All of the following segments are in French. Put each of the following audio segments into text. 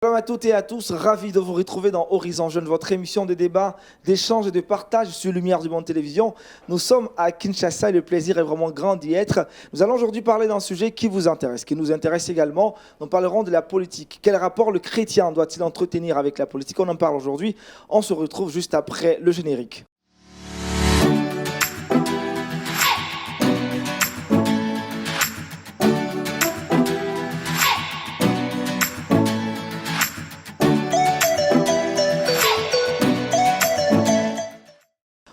Salam à toutes et à tous, ravi de vous retrouver dans Horizon Jeune, votre émission de débat, d'échange et de partage sur Lumière du Monde Télévision. Nous sommes à Kinshasa et le plaisir est vraiment grand d'y être. Nous allons aujourd'hui parler d'un sujet qui vous intéresse, qui nous intéresse également. Nous parlerons de la politique. Quel rapport le chrétien doit-il entretenir avec la politique? On en parle aujourd'hui. On se retrouve juste après le générique.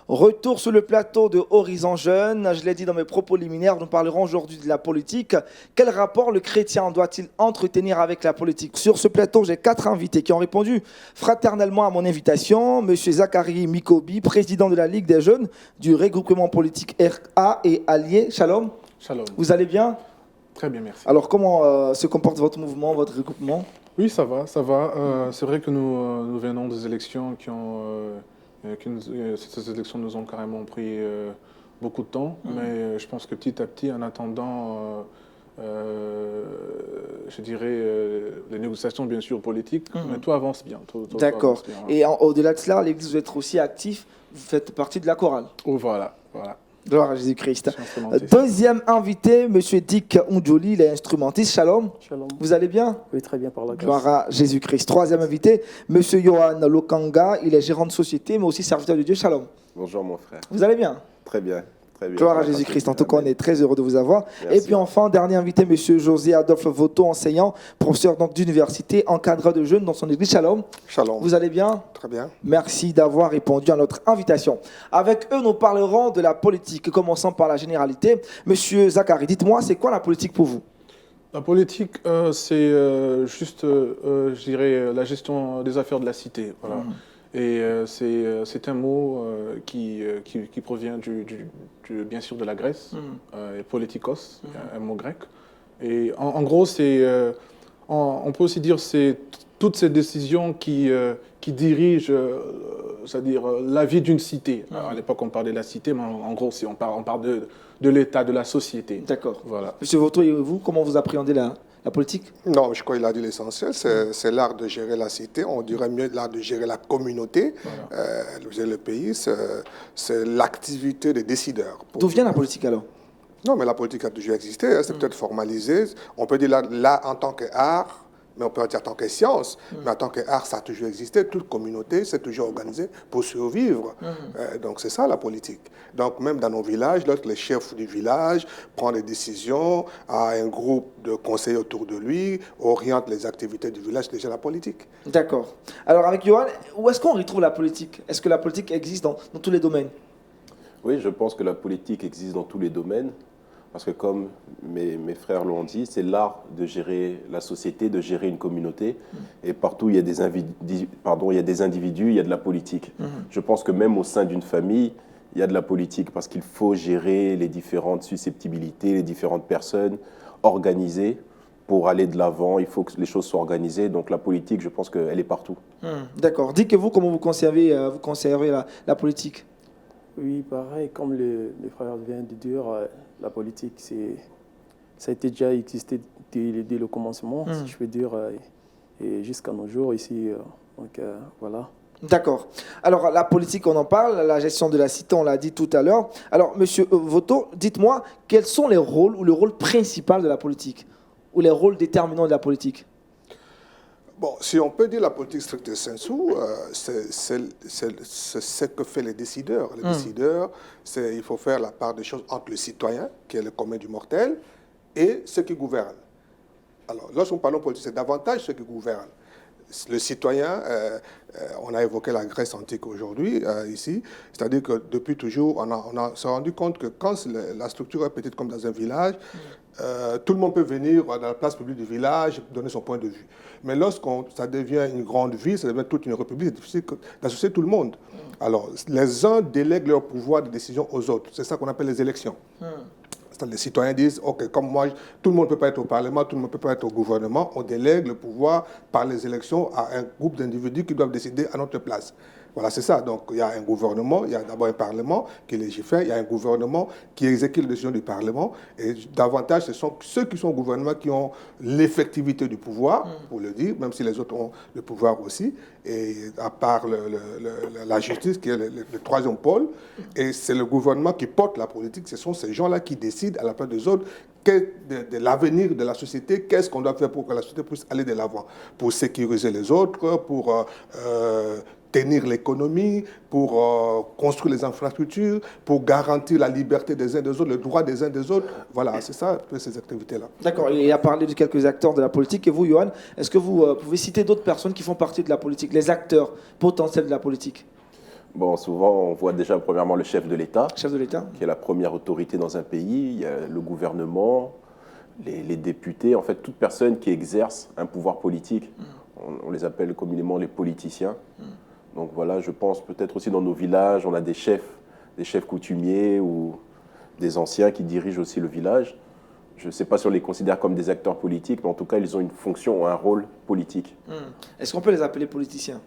Retour sur le plateau de Horizon Jeune. Je l'ai dit dans mes propos liminaires, nous parlerons aujourd'hui de la politique. Quel rapport le chrétien doit-il entretenir avec la politique? Sur ce plateau, j'ai 4 invités qui ont répondu fraternellement à mon invitation. Monsieur Zachary Mikobi, président de la Ligue des jeunes du regroupement politique RA et Alliés. Shalom. Shalom. Vous allez bien? Très bien, merci. Alors, comment se comporte votre mouvement, votre regroupement? Oui, ça va, ça va. C'est vrai que nous venons des élections ces élections nous ont carrément pris beaucoup de temps, mais je pense que petit à petit, en attendant, je dirais, les négociations bien sûr politiques, mais tout avance bien. D'accord. Et au-delà de cela, l'Église, vous êtes aussi actif, vous faites partie de la chorale. Oh, voilà. Gloire à Jésus-Christ. Deuxième invité, M. Dick Undjoli, il est instrumentiste. Shalom. Shalom. Vous allez bien? Oui, très bien par la grâce. Gloire à Jésus-Christ. Troisième invité, M. Johan Lokanga, il est gérant de société, mais aussi serviteur de Dieu. Shalom. Bonjour mon frère. Vous allez bien? Très bien. Très bien. Gloire à Jésus-Christ. En tout cas, on est très heureux de vous avoir. Merci. Et puis enfin, dernier invité, M. José Adolphe Voto, enseignant, professeur d'université, encadreur de jeunes dans son église. Shalom. Shalom. Vous allez bien? Très bien. Merci d'avoir répondu à notre invitation. Avec eux, nous parlerons de la politique, commençant par la généralité. Monsieur Zachary, dites-moi, c'est quoi la politique pour vous? La politique, c'est juste, je dirais, la gestion des affaires de la cité. Voilà. Et c'est un mot qui provient bien sûr de la Grèce, politikos, un mot grec. Et en gros, on peut aussi dire c'est toutes ces décisions qui dirigent, c'est-à-dire la vie d'une cité. Alors, à l'époque, on parlait de la cité, mais en gros, on parle de l'État, de la société. D'accord. Voilà. Monsieur Voto, et vous, comment vous appréhendez la politique? Non, je crois qu'il a dit l'essentiel, c'est l'art de gérer la cité, on dirait mieux l'art de gérer la communauté, le pays, c'est l'activité des décideurs. D'où vient la politique alors? Non, mais la politique a toujours existé, hein, c'est peut-être formalisé, on peut dire là en tant qu'art, mais on peut dire en tant que science, mais en tant qu'art, ça a toujours existé. Toute communauté s'est toujours organisée pour survivre. Donc c'est ça la politique. Donc même dans nos villages, lorsque le chef du village prend des décisions, a un groupe de conseillers autour de lui, oriente les activités du village, c'est déjà la politique. D'accord. Alors avec Johan, où est-ce qu'on retrouve la politique? Est-ce que la politique existe dans tous les domaines? Oui, je pense que la politique existe dans tous les domaines. Parce que comme mes frères l'ont dit, c'est l'art de gérer la société, de gérer une communauté. Et partout, il y a des individus, il y a de la politique. Je pense que même au sein d'une famille, il y a de la politique parce qu'il faut gérer les différentes susceptibilités, les différentes personnes, organiser pour aller de l'avant. Il faut que les choses soient organisées. Donc la politique, je pense qu'elle est partout. D'accord. Dites-vous comment vous conservez la politique? Oui, pareil, comme les frères viennent de dire, la politique, ça a été déjà existé dès le commencement, si je peux dire, et jusqu'à nos jours ici. Donc voilà. D'accord. Alors la politique, on en parle, la gestion de la cité, on l'a dit tout à l'heure. Alors Monsieur Voto, dites-moi, quels sont les rôles ou le rôle principal de la politique ou les rôles déterminants de la politique? Bon, si on peut dire la politique stricte sensu, c'est ce que font les décideurs. Les décideurs, il faut faire la part des choses entre le citoyen, qui est le commun du mortel, et ceux qui gouvernent. Alors, lorsqu'on parle de politique, c'est davantage ceux qui gouvernent. Le citoyen, on a évoqué la Grèce antique aujourd'hui, ici, c'est-à-dire que depuis toujours, on s'est rendu compte que quand la structure est petite comme dans un village, tout le monde peut venir dans la place publique du village et donner son point de vue. Mais lorsque ça devient une grande ville, ça devient toute une république, c'est difficile d'associer tout le monde. Alors, les uns délèguent leur pouvoir de décision aux autres. C'est ça qu'on appelle les élections. Les citoyens disent, OK, comme moi, tout le monde ne peut pas être au Parlement, tout le monde ne peut pas être au gouvernement, on délègue le pouvoir par les élections à un groupe d'individus qui doivent décider à notre place. Voilà, c'est ça. Donc, il y a un gouvernement, il y a d'abord un parlement qui légifère, il y a un gouvernement qui exécute les décisions du parlement. Et davantage, ce sont ceux qui sont au gouvernement qui ont l'effectivité du pouvoir, pour le dire, même si les autres ont le pouvoir aussi. Et à part la justice, qui est le troisième pôle, et c'est le gouvernement qui porte la politique. Ce sont ces gens-là qui décident à la place des autres de l'avenir de la société, qu'est-ce qu'on doit faire pour que la société puisse aller de l'avant, pour sécuriser les autres, pour tenir l'économie, pour construire les infrastructures, pour garantir la liberté des uns des autres, le droit des uns des autres. Voilà, c'est ça, ces activités-là. D'accord, il a parlé de quelques acteurs de la politique. Et vous, Johan, est-ce que vous pouvez citer d'autres personnes qui font partie de la politique, les acteurs potentiels de la politique? Bon, souvent, on voit déjà premièrement le chef de l'État, Chef de l'État. qui est la première autorité dans un pays. Il y a le gouvernement, les députés, en fait, toute personne qui exerce un pouvoir politique. On les appelle communément les politiciens. Donc voilà, je pense peut-être aussi dans nos villages, on a des chefs coutumiers ou des anciens qui dirigent aussi le village. Je ne sais pas si on les considère comme des acteurs politiques, mais en tout cas, ils ont une fonction ou un rôle politique. Est-ce qu'on peut les appeler politiciens?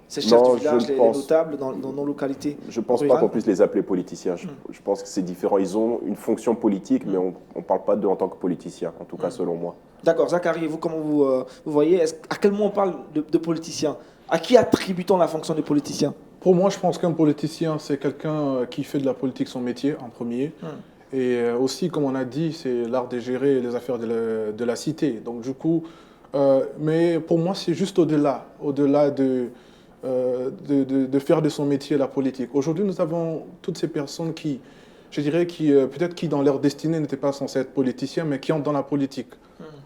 Ces chefs Non, du village, je les pense- notables dans nos localités? Je ne pense pas rurales? qu'on puisse les appeler politiciens. Je pense que c'est différent. Ils ont une fonction politique, mais on ne parle pas d'eux en tant que politiciens, en tout cas selon moi. D'accord, Zachary, vous, comment vous voyez, à quel moment on parle de politiciens? À qui attribue-t-on la fonction de politicien? Pour moi, je pense qu'un politicien, c'est quelqu'un qui fait de la politique son métier en premier. Et aussi, comme on a dit, c'est l'art de gérer les affaires de la cité. Donc du coup, mais pour moi, c'est juste au-delà de faire de son métier la politique. Aujourd'hui, nous avons toutes ces personnes qui, je dirais, peut-être qui dans leur destinée n'étaient pas censées être politiciens, mais qui entrent dans la politique.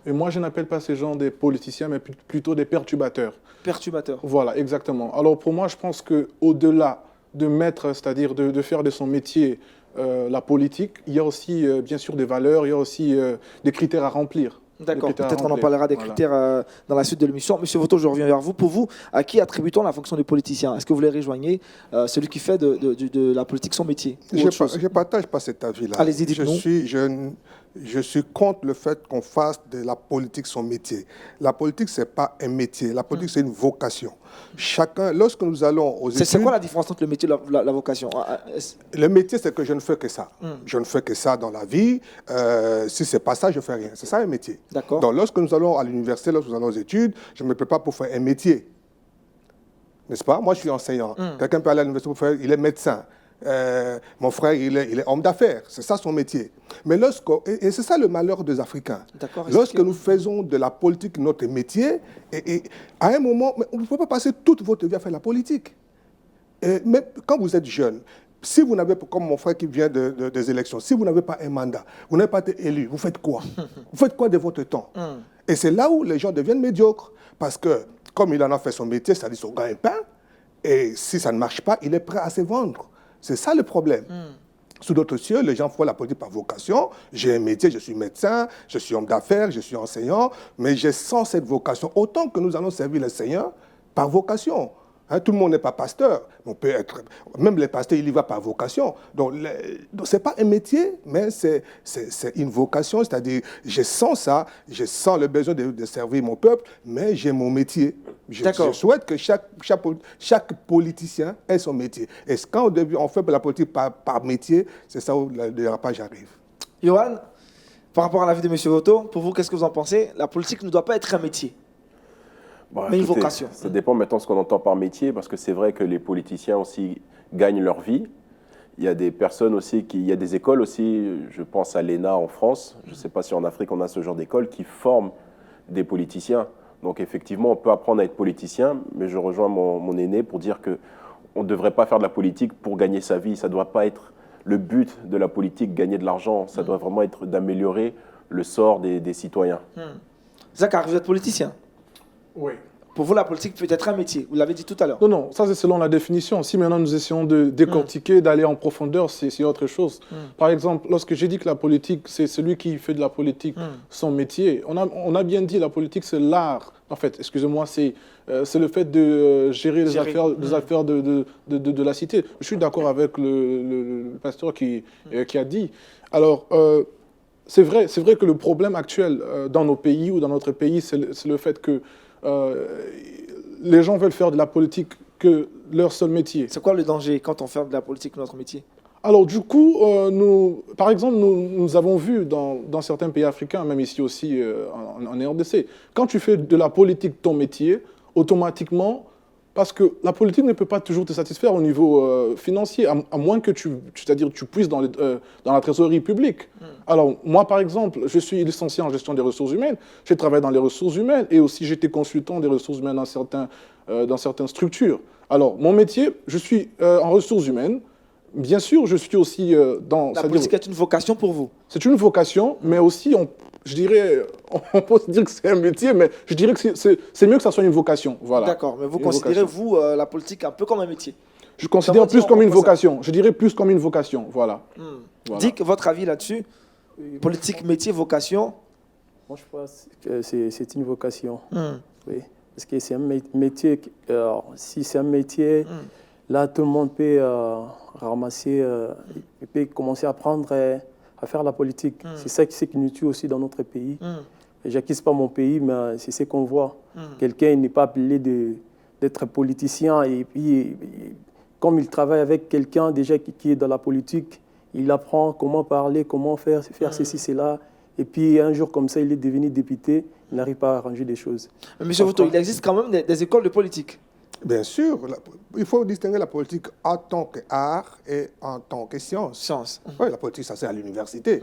Et moi, je n'appelle pas ces gens des politiciens, mais plutôt des perturbateurs. Perturbateur. Voilà, exactement. Alors pour moi, je pense qu'au-delà de mettre, c'est-à-dire de faire de son métier la politique, il y a aussi bien sûr des valeurs, il y a aussi des critères à remplir. D'accord, Des critères à peut-être qu'on en remplir. parlera des Voilà. critères dans la suite de l'émission. Monsieur Voto, je reviens vers vous. Pour vous, à qui attribue-t-on la fonction de politicien? Est-ce que vous les rejoignez, celui qui fait de la politique son métier ou autre chose? Je ne partage pas cet avis-là. Allez-y, dites-nous. Je suis contre le fait qu'on fasse de la politique son métier. La politique, ce n'est pas un métier. La politique, c'est une vocation. Chacun, lorsque nous allons aux études... C'est quoi la différence entre le métier et la vocation? Le métier, c'est que je ne fais que ça. Je ne fais que ça dans la vie. Si ce n'est pas ça, je ne fais rien. C'est ça un métier. D'accord. Donc, lorsque nous allons à l'université, lorsque nous allons aux études, je ne me prépare pour faire un métier. N'est-ce pas? Moi, je suis enseignant. Quelqu'un peut aller à l'université pour faire... Il est médecin. Mon frère, il est homme d'affaires. C'est ça son métier. Mais et c'est ça le malheur des Africains. D'accord, Lorsque nous faisons de la politique notre métier, et à un moment, on ne peut pas passer toute votre vie à faire la politique. Mais quand vous êtes jeune, si vous n'avez pas, comme mon frère qui vient des élections, si vous n'avez pas un mandat, vous n'avez pas été élu, vous faites quoi? Vous faites quoi de votre temps? Et c'est là où les gens deviennent médiocres. Parce que, comme il en a fait son métier, c'est-à-dire son gagne-pain, et si ça ne marche pas, il est prêt à se vendre. C'est ça le problème. Sous d'autres cieux, les gens font la politique par vocation. J'ai un métier, je suis médecin, je suis homme d'affaires, je suis enseignant, mais je sens cette vocation. Autant que nous allons servir le Seigneur par vocation. Hein, tout le monde n'est pas pasteur. On peut être, même les pasteurs, il y va par vocation. Donc, ce n'est pas un métier, mais c'est une vocation. C'est-à-dire, je sens ça, je sens le besoin de servir mon peuple, mais j'ai mon métier. Je souhaite que chaque politicien ait son métier. Et quand au début, on fait la politique par métier, c'est ça où le dérapage arrive. Johan, par rapport à l'avis de M. Voto, pour vous, qu'est-ce que vous en pensez? La politique ne doit pas être un métier. Bon, Mais une écoutez, vocation. Ça dépend maintenant de ce qu'on entend par métier, parce que c'est vrai que les politiciens aussi gagnent leur vie. Il y a des personnes aussi, il y a des écoles aussi, je pense à l'ENA en France, je ne sais pas si en Afrique on a ce genre d'école, qui forment des politiciens. Donc effectivement, on peut apprendre à être politicien, mais je rejoins mon aîné pour dire qu'on ne devrait pas faire de la politique pour gagner sa vie. Ça ne doit pas être le but de la politique, gagner de l'argent. Ça doit vraiment être d'améliorer le sort des citoyens. Zachary, vous êtes politicien. Oui. Pour vous, la politique peut être un métier. Vous l'avez dit tout à l'heure. Non, ça c'est selon la définition. Si maintenant nous essayons de décortiquer, d'aller en profondeur, c'est autre chose. Par exemple, lorsque j'ai dit que la politique, c'est celui qui fait de la politique son métier, on a bien dit la politique, c'est l'art. En fait, excusez-moi, c'est le fait de gérer les affaires de la cité. Je suis d'accord avec le pasteur qui a dit. Alors, c'est vrai que le problème actuel dans nos pays ou dans notre pays, c'est le fait que les gens veulent faire de la politique que leur seul métier. C'est quoi le danger quand on fait de la politique notre métier? Alors du coup, par exemple, nous avons vu dans certains pays africains, même ici aussi en RDC, quand tu fais de la politique ton métier, automatiquement, parce que la politique ne peut pas toujours te satisfaire au niveau financier, à moins que c'est-à-dire tu puisses dans la trésorerie publique. Alors moi, par exemple, je suis licencié en gestion des ressources humaines, j'ai travaillé dans les ressources humaines et aussi j'étais consultant des ressources humaines dans certaines structures. Alors mon métier, je suis en ressources humaines. Bien sûr, je suis aussi dans... La politique est une vocation pour vous? C'est une vocation, mais aussi, je dirais, on peut se dire que c'est un métier, mais je dirais que c'est mieux que ça soit une vocation. Voilà. D'accord, mais vous considérez, vous, la politique un peu comme un métier? Je considère plus comme une vocation. Je dirais plus comme une vocation, voilà. Voilà. Dites votre avis là-dessus. Politique, métier, vocation? Moi, je pense que c'est une vocation. Oui. Parce que c'est un métier. Si c'est un métier, là, tout le monde peut ramasser, il peut commencer à apprendre à faire la politique. C'est ça qui nous tue aussi dans notre pays. J'accuse pas mon pays, mais c'est ce qu'on voit. Quelqu'un n'est pas appelé d'être politicien et puis, comme il travaille avec quelqu'un déjà qui est dans la politique, il apprend comment parler, comment faire ceci, cela. Et puis un jour comme ça, il est devenu député, il n'arrive pas à arranger des choses. Monsieur Vouto, il existe quand même des écoles de politique? Bien sûr, il faut distinguer la politique en tant qu'art et en tant que science. Oui, la politique, ça c'est à l'université.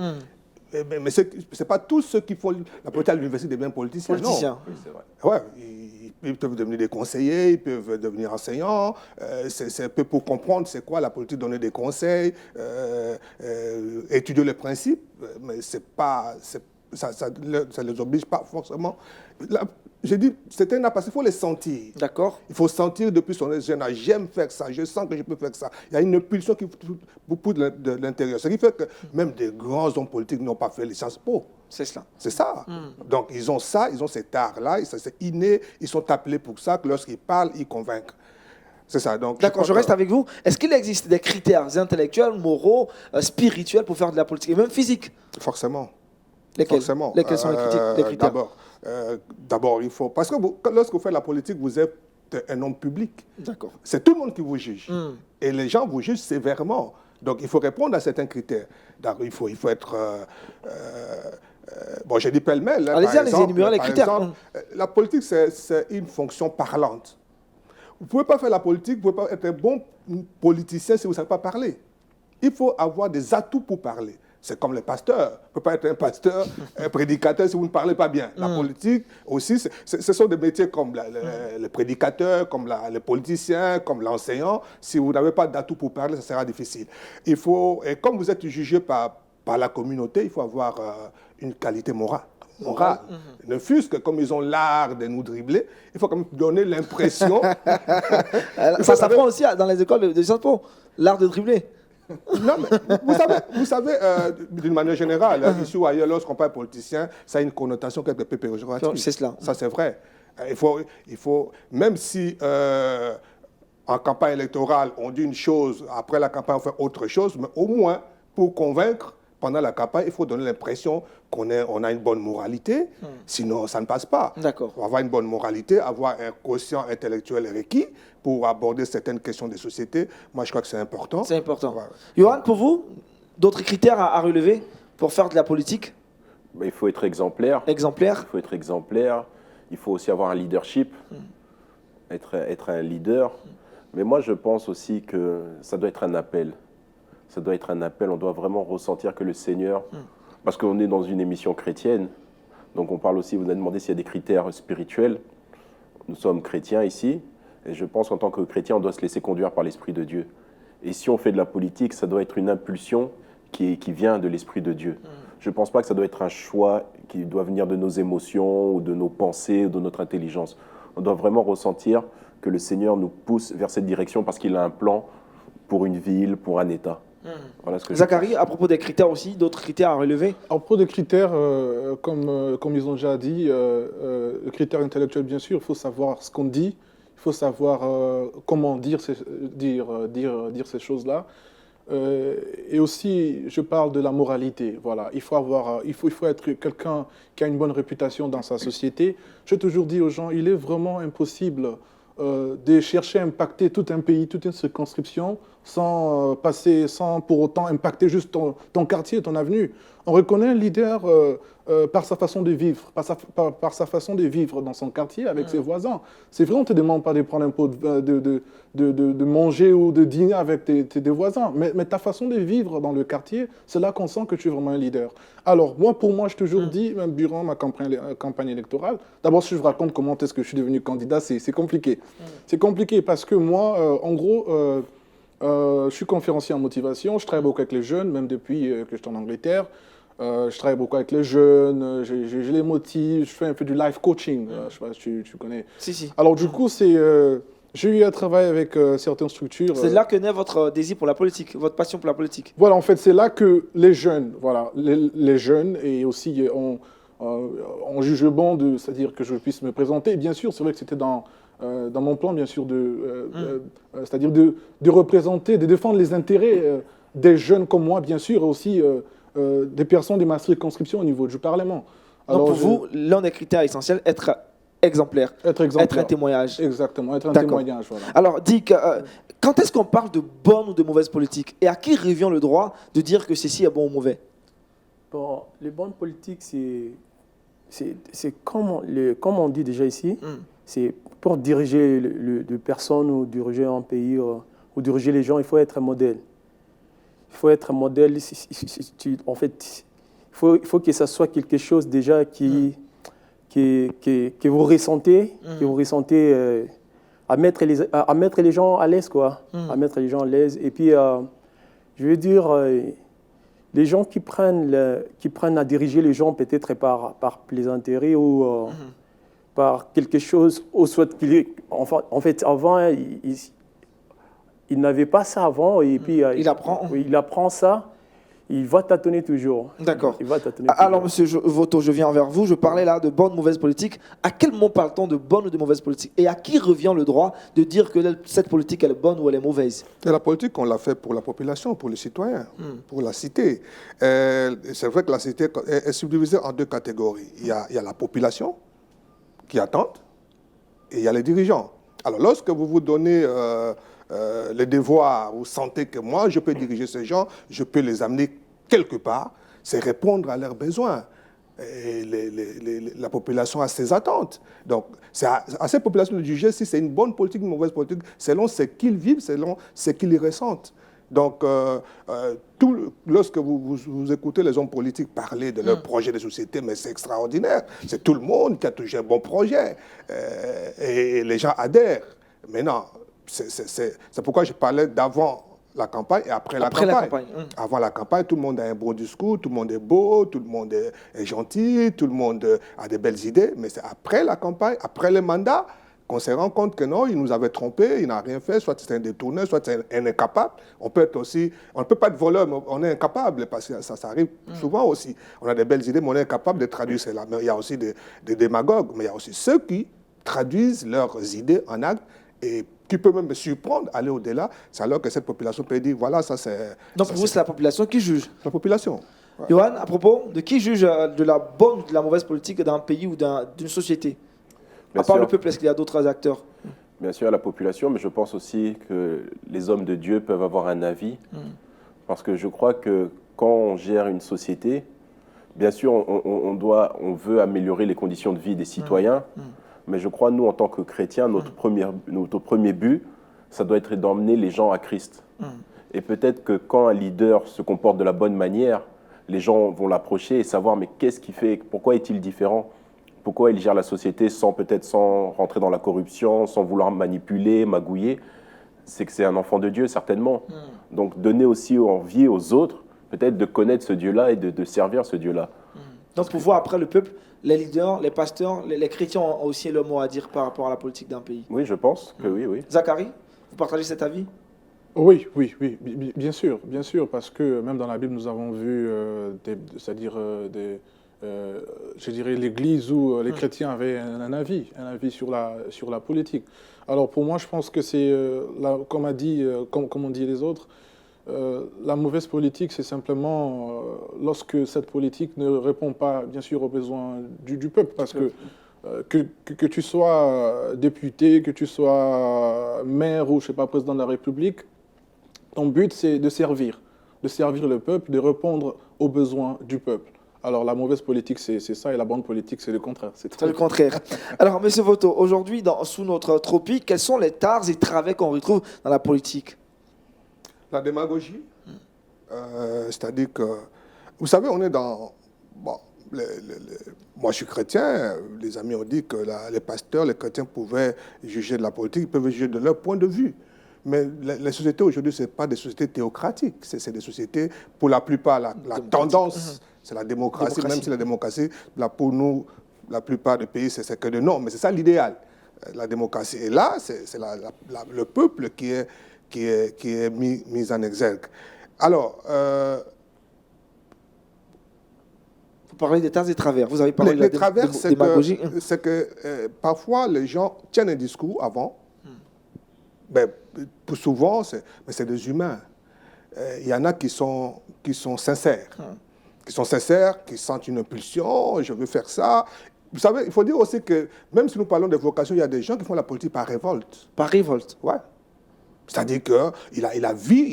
Mais ce n'est pas tous ceux qui font la politique à l'université deviennent politiciens. Politiciens. Oui, c'est vrai. Ouais, ils peuvent devenir des conseillers, ils peuvent devenir enseignants. C'est un peu pour comprendre c'est quoi la politique, donner des conseils, étudier les principes. Mais c'est pas, ça ne les oblige pas forcément. J'ai dit, c'est un art parce qu'il faut les sentir. D'accord. Il faut sentir depuis son jeune âge, j'aime faire ça, je sens que je peux faire ça. Il y a une pulsion qui pousse de l'intérieur. Ce qui fait que même des grands hommes politiques n'ont pas fait les Sciences Po. C'est cela. C'est ça. Donc ils ont ça, ils ont cet art-là, c'est inné, ils sont appelés pour ça, que lorsqu'ils parlent, ils convainquent. C'est ça. D'accord, je reste avec vous. Est-ce qu'il existe des critères intellectuels, moraux, spirituels pour faire de la politique, et même physique? Forcément. Lesquels? Forcément. Lesquels sont les critères? D'abord, il faut... Parce que lorsque vous faites la politique, vous êtes un homme public. D'accord. C'est tout le monde qui vous juge. Et les gens vous jugent sévèrement. Donc, il faut répondre à certains critères. Il faut être... bon, j'ai dit pêle-mêle. Allez-y, énumérez les critères. Exemple, la politique, c'est une fonction parlante. Vous ne pouvez pas faire la politique, vous ne pouvez pas être un bon politicien si vous ne savez pas parler. Il faut avoir des atouts pour parler. C'est comme les pasteurs. Vous ne pouvez pas être un pasteur, un prédicateur si vous ne parlez pas bien. La politique aussi, ce sont des métiers comme les prédicateurs, comme les politiciens, comme l'enseignant. Si vous n'avez pas d'atouts pour parler, ça sera difficile. Et comme vous êtes jugé par la communauté, il faut avoir une qualité morale. Ne fût-ce que comme ils ont l'art de nous dribbler, il faut quand même donner l'impression... Ça s'apprend aussi dans les écoles de Sciences Po, l'art de dribbler. Non, mais vous savez d'une manière générale, ici ou ailleurs, lorsqu'on parle politicien, ça a une connotation quelque peu péjorative. C'est cela. Ça, c'est vrai. Il faut même si en campagne électorale, on dit une chose, après la campagne, on fait autre chose, mais au moins, pour convaincre, pendant la campagne, il faut donner l'impression qu'on a une bonne moralité, sinon ça ne passe pas. D'accord. Avoir une bonne moralité, avoir un quotient intellectuel requis pour aborder certaines questions des sociétés, moi je crois que c'est important. C'est important. Ouais. Johan, pour vous, d'autres critères à relever pour faire de la politique? Il faut être exemplaire. Exemplaire. Il faut être exemplaire. Il faut aussi avoir un leadership, être un leader. Mais moi, je pense aussi que ça doit être un appel. Ça doit être un appel. On doit vraiment ressentir que le Seigneur... Parce qu'on est dans une émission chrétienne. Donc on parle aussi, vous avez demandé s'il y a des critères spirituels. Nous sommes chrétiens ici. Et je pense qu'en tant que chrétien, on doit se laisser conduire par l'Esprit de Dieu. Et si on fait de la politique, ça doit être une impulsion qui vient de l'Esprit de Dieu. Je ne pense pas que ça doit être un choix qui doit venir de nos émotions ou de nos pensées ou de notre intelligence. On doit vraiment ressentir que le Seigneur nous pousse vers cette direction parce qu'il a un plan pour une ville, pour un État. Voilà ce que Zacharie, à propos des critères aussi, d'autres critères à relever? À propos des critères, comme ils ont déjà dit, le critère intellectuel, bien sûr, il faut savoir ce qu'on dit, il faut savoir comment dire ces choses-là. Et aussi, je parle de la moralité. Voilà. Il faut être quelqu'un qui a une bonne réputation dans sa société. Je toujours dis aux gens, il est vraiment impossible de chercher à impacter tout un pays, toute une circonscription, sans pour autant impacter juste ton quartier, ton avenue. On reconnaît un leader par sa façon de vivre, par sa façon de vivre dans son quartier avec ses voisins. C'est vrai, on ne te demande pas de prendre un pot, de manger ou de dîner avec tes voisins, mais ta façon de vivre dans le quartier, c'est là qu'on sent que tu es vraiment un leader. Alors, pour moi, je t'ai toujours dit, même durant ma campagne électorale, d'abord, si je vous raconte comment est-ce que je suis devenu candidat, c'est compliqué. C'est compliqué parce que moi, en gros, je suis conférencier en motivation, je travaille beaucoup avec les jeunes, même depuis que je suis en Angleterre. Je travaille beaucoup avec les jeunes, je les motive, je fais un peu du life coaching, je ne sais pas si tu connais. Si. Alors du coup, j'ai eu à travailler avec certaines structures. C'est là que naît votre désir pour la politique, votre passion pour la politique. Voilà, en fait, c'est là que les jeunes, voilà, les jeunes, et aussi on juge bon c'est-à-dire que je puisse me présenter. Bien sûr, c'est vrai que c'était dans mon plan, bien sûr, c'est-à-dire de représenter, de défendre les intérêts des jeunes comme moi, bien sûr, et aussi des personnes de ma circonscription au niveau du Parlement. Alors, donc pour vous, l'un des critères essentiels, être exemplaire. Être un témoignage. Exactement, être un témoignage. Voilà. Alors, Dick, quand est-ce qu'on parle de bonne ou de mauvaise politique? Et à qui revient le droit de dire que ceci est bon ou mauvais? Bon, les bonnes politiques, c'est comme on dit déjà ici, c'est pour diriger les personnes ou diriger un pays ou diriger les gens, il faut être un modèle. Il faut être un modèle. En fait, il faut que ça soit quelque chose déjà que vous ressentez, à mettre les gens à l'aise, quoi. À mettre les gens à l'aise. Et puis, je veux dire, les gens qui prennent à diriger les gens peut-être par plaisanterie ou par quelque chose, ou soit en fait, avant, il n'avait pas ça avant, et puis il apprend ça, il va tâtonner toujours. D'accord. Alors, monsieur Voto, je viens vers vous. Je parlais là de bonne ou mauvaise politique. À quel moment parle-t-on de bonne ou de mauvaise politique? Et à qui revient le droit de dire que cette politique elle est bonne ou elle est mauvaise? Et la politique, on l'a fait pour la population, pour les citoyens, pour la cité. C'est vrai que la cité est subdivisée en deux catégories. Il y a la population qui attend et il y a les dirigeants. Alors, lorsque vous vous donnez les devoirs, vous sentez que moi, je peux diriger ces gens, je peux les amener quelque part, c'est répondre à leurs besoins. Et la population a ses attentes. Donc, c'est à cette population de juger si c'est une bonne politique ou une mauvaise politique, selon ce qu'ils vivent, selon ce qu'ils ressentent. Donc, lorsque vous écoutez les hommes politiques parler de leurs projets de société, mais c'est extraordinaire. C'est tout le monde qui a toujours un bon projet. Et les gens adhèrent. Mais non, c'est pourquoi je parlais d'avant la campagne et après la campagne. Avant la campagne, tout le monde a un beau discours, tout le monde est beau, tout le monde est gentil, tout le monde a des belles idées. Mais c'est après la campagne, après le mandat, qu'on se rend compte que non, il nous avait trompés, il n'a rien fait, soit c'est un détourneur, soit c'est un incapable. On peut être aussi, on ne peut pas être voleur, mais on est incapable, parce que ça arrive souvent aussi. On a des belles idées, mais on est incapable de traduire cela. Mais il y a aussi des démagogues, mais il y a aussi ceux qui traduisent leurs idées en actes et qui peut même me surprendre, aller au-delà. C'est alors que cette population peut dire, voilà, ça c'est... Donc pour vous, c'est la population qui juge? La population. Ouais. Johan, à propos, de qui juge de la bonne ou de la mauvaise politique d'un pays ou d'une société? À part le peuple, est-ce qu'il y a d'autres acteurs? Bien sûr, la population, mais je pense aussi que les hommes de Dieu peuvent avoir un avis. Parce que je crois que quand on gère une société, bien sûr, on veut améliorer les conditions de vie des citoyens. Mais je crois, nous, en tant que chrétiens, notre premier but, ça doit être d'emmener les gens à Christ. Et peut-être que quand un leader se comporte de la bonne manière, les gens vont l'approcher et savoir, mais qu'est-ce qu'il fait? Pourquoi est-il différent? Pourquoi il gère la société peut-être sans rentrer dans la corruption, sans vouloir manipuler, magouiller? C'est que c'est un enfant de Dieu, certainement. Donc, donner aussi envie aux autres, peut-être de connaître ce Dieu-là et de servir ce Dieu-là. Donc, pour voir après le peuple, les leaders, les pasteurs, les chrétiens ont aussi le mot à dire par rapport à la politique d'un pays. Oui, je pense que oui. Zacharie, vous partagez cet avis? Oui, bien sûr, parce que même dans la Bible, nous avons vu, je dirais, l'Église où les chrétiens avaient un avis sur la politique. Alors pour moi, je pense que c'est, comme on dit les autres, la mauvaise politique, c'est simplement lorsque cette politique ne répond pas, bien sûr, aux besoins du peuple, parce que que tu sois député, que tu sois maire ou, je sais pas, président de la République, ton but, c'est de servir le peuple, de répondre aux besoins du peuple. Alors, la mauvaise politique, c'est ça, et la bonne politique, c'est le contraire. C'est le contraire. Alors, Monsieur Voto, aujourd'hui, sous notre tropique, quels sont les tares et travers qu'on retrouve dans la politique? La démagogie, c'est-à-dire que, vous savez, on est dans... Bon, moi, je suis chrétien. Les amis ont dit que les pasteurs, les chrétiens pouvaient juger de la politique, ils peuvent juger de leur point de vue. Mais les sociétés aujourd'hui, ce n'est pas des sociétés théocratiques. C'est des sociétés, pour la plupart, la tendance, c'est la démocratie, même si la démocratie, là, pour nous, la plupart des pays, c'est que de non. Mais c'est ça l'idéal, la démocratie. Et là, c'est le peuple qui est mis en exergue. Alors... vous parlez des tares et travers. Vous avez parlé de la démagogie. C'est que parfois, les gens tiennent un discours avant. Ben, pour souvent, c'est des humains. Il y en a qui sont sincères. Qui sont sincères, qui sentent une impulsion, je veux faire ça. Vous savez, il faut dire aussi que même si nous parlons de vocation, il y a des gens qui font la politique par révolte. Par révolte? Ouais. C'est-à-dire qu'il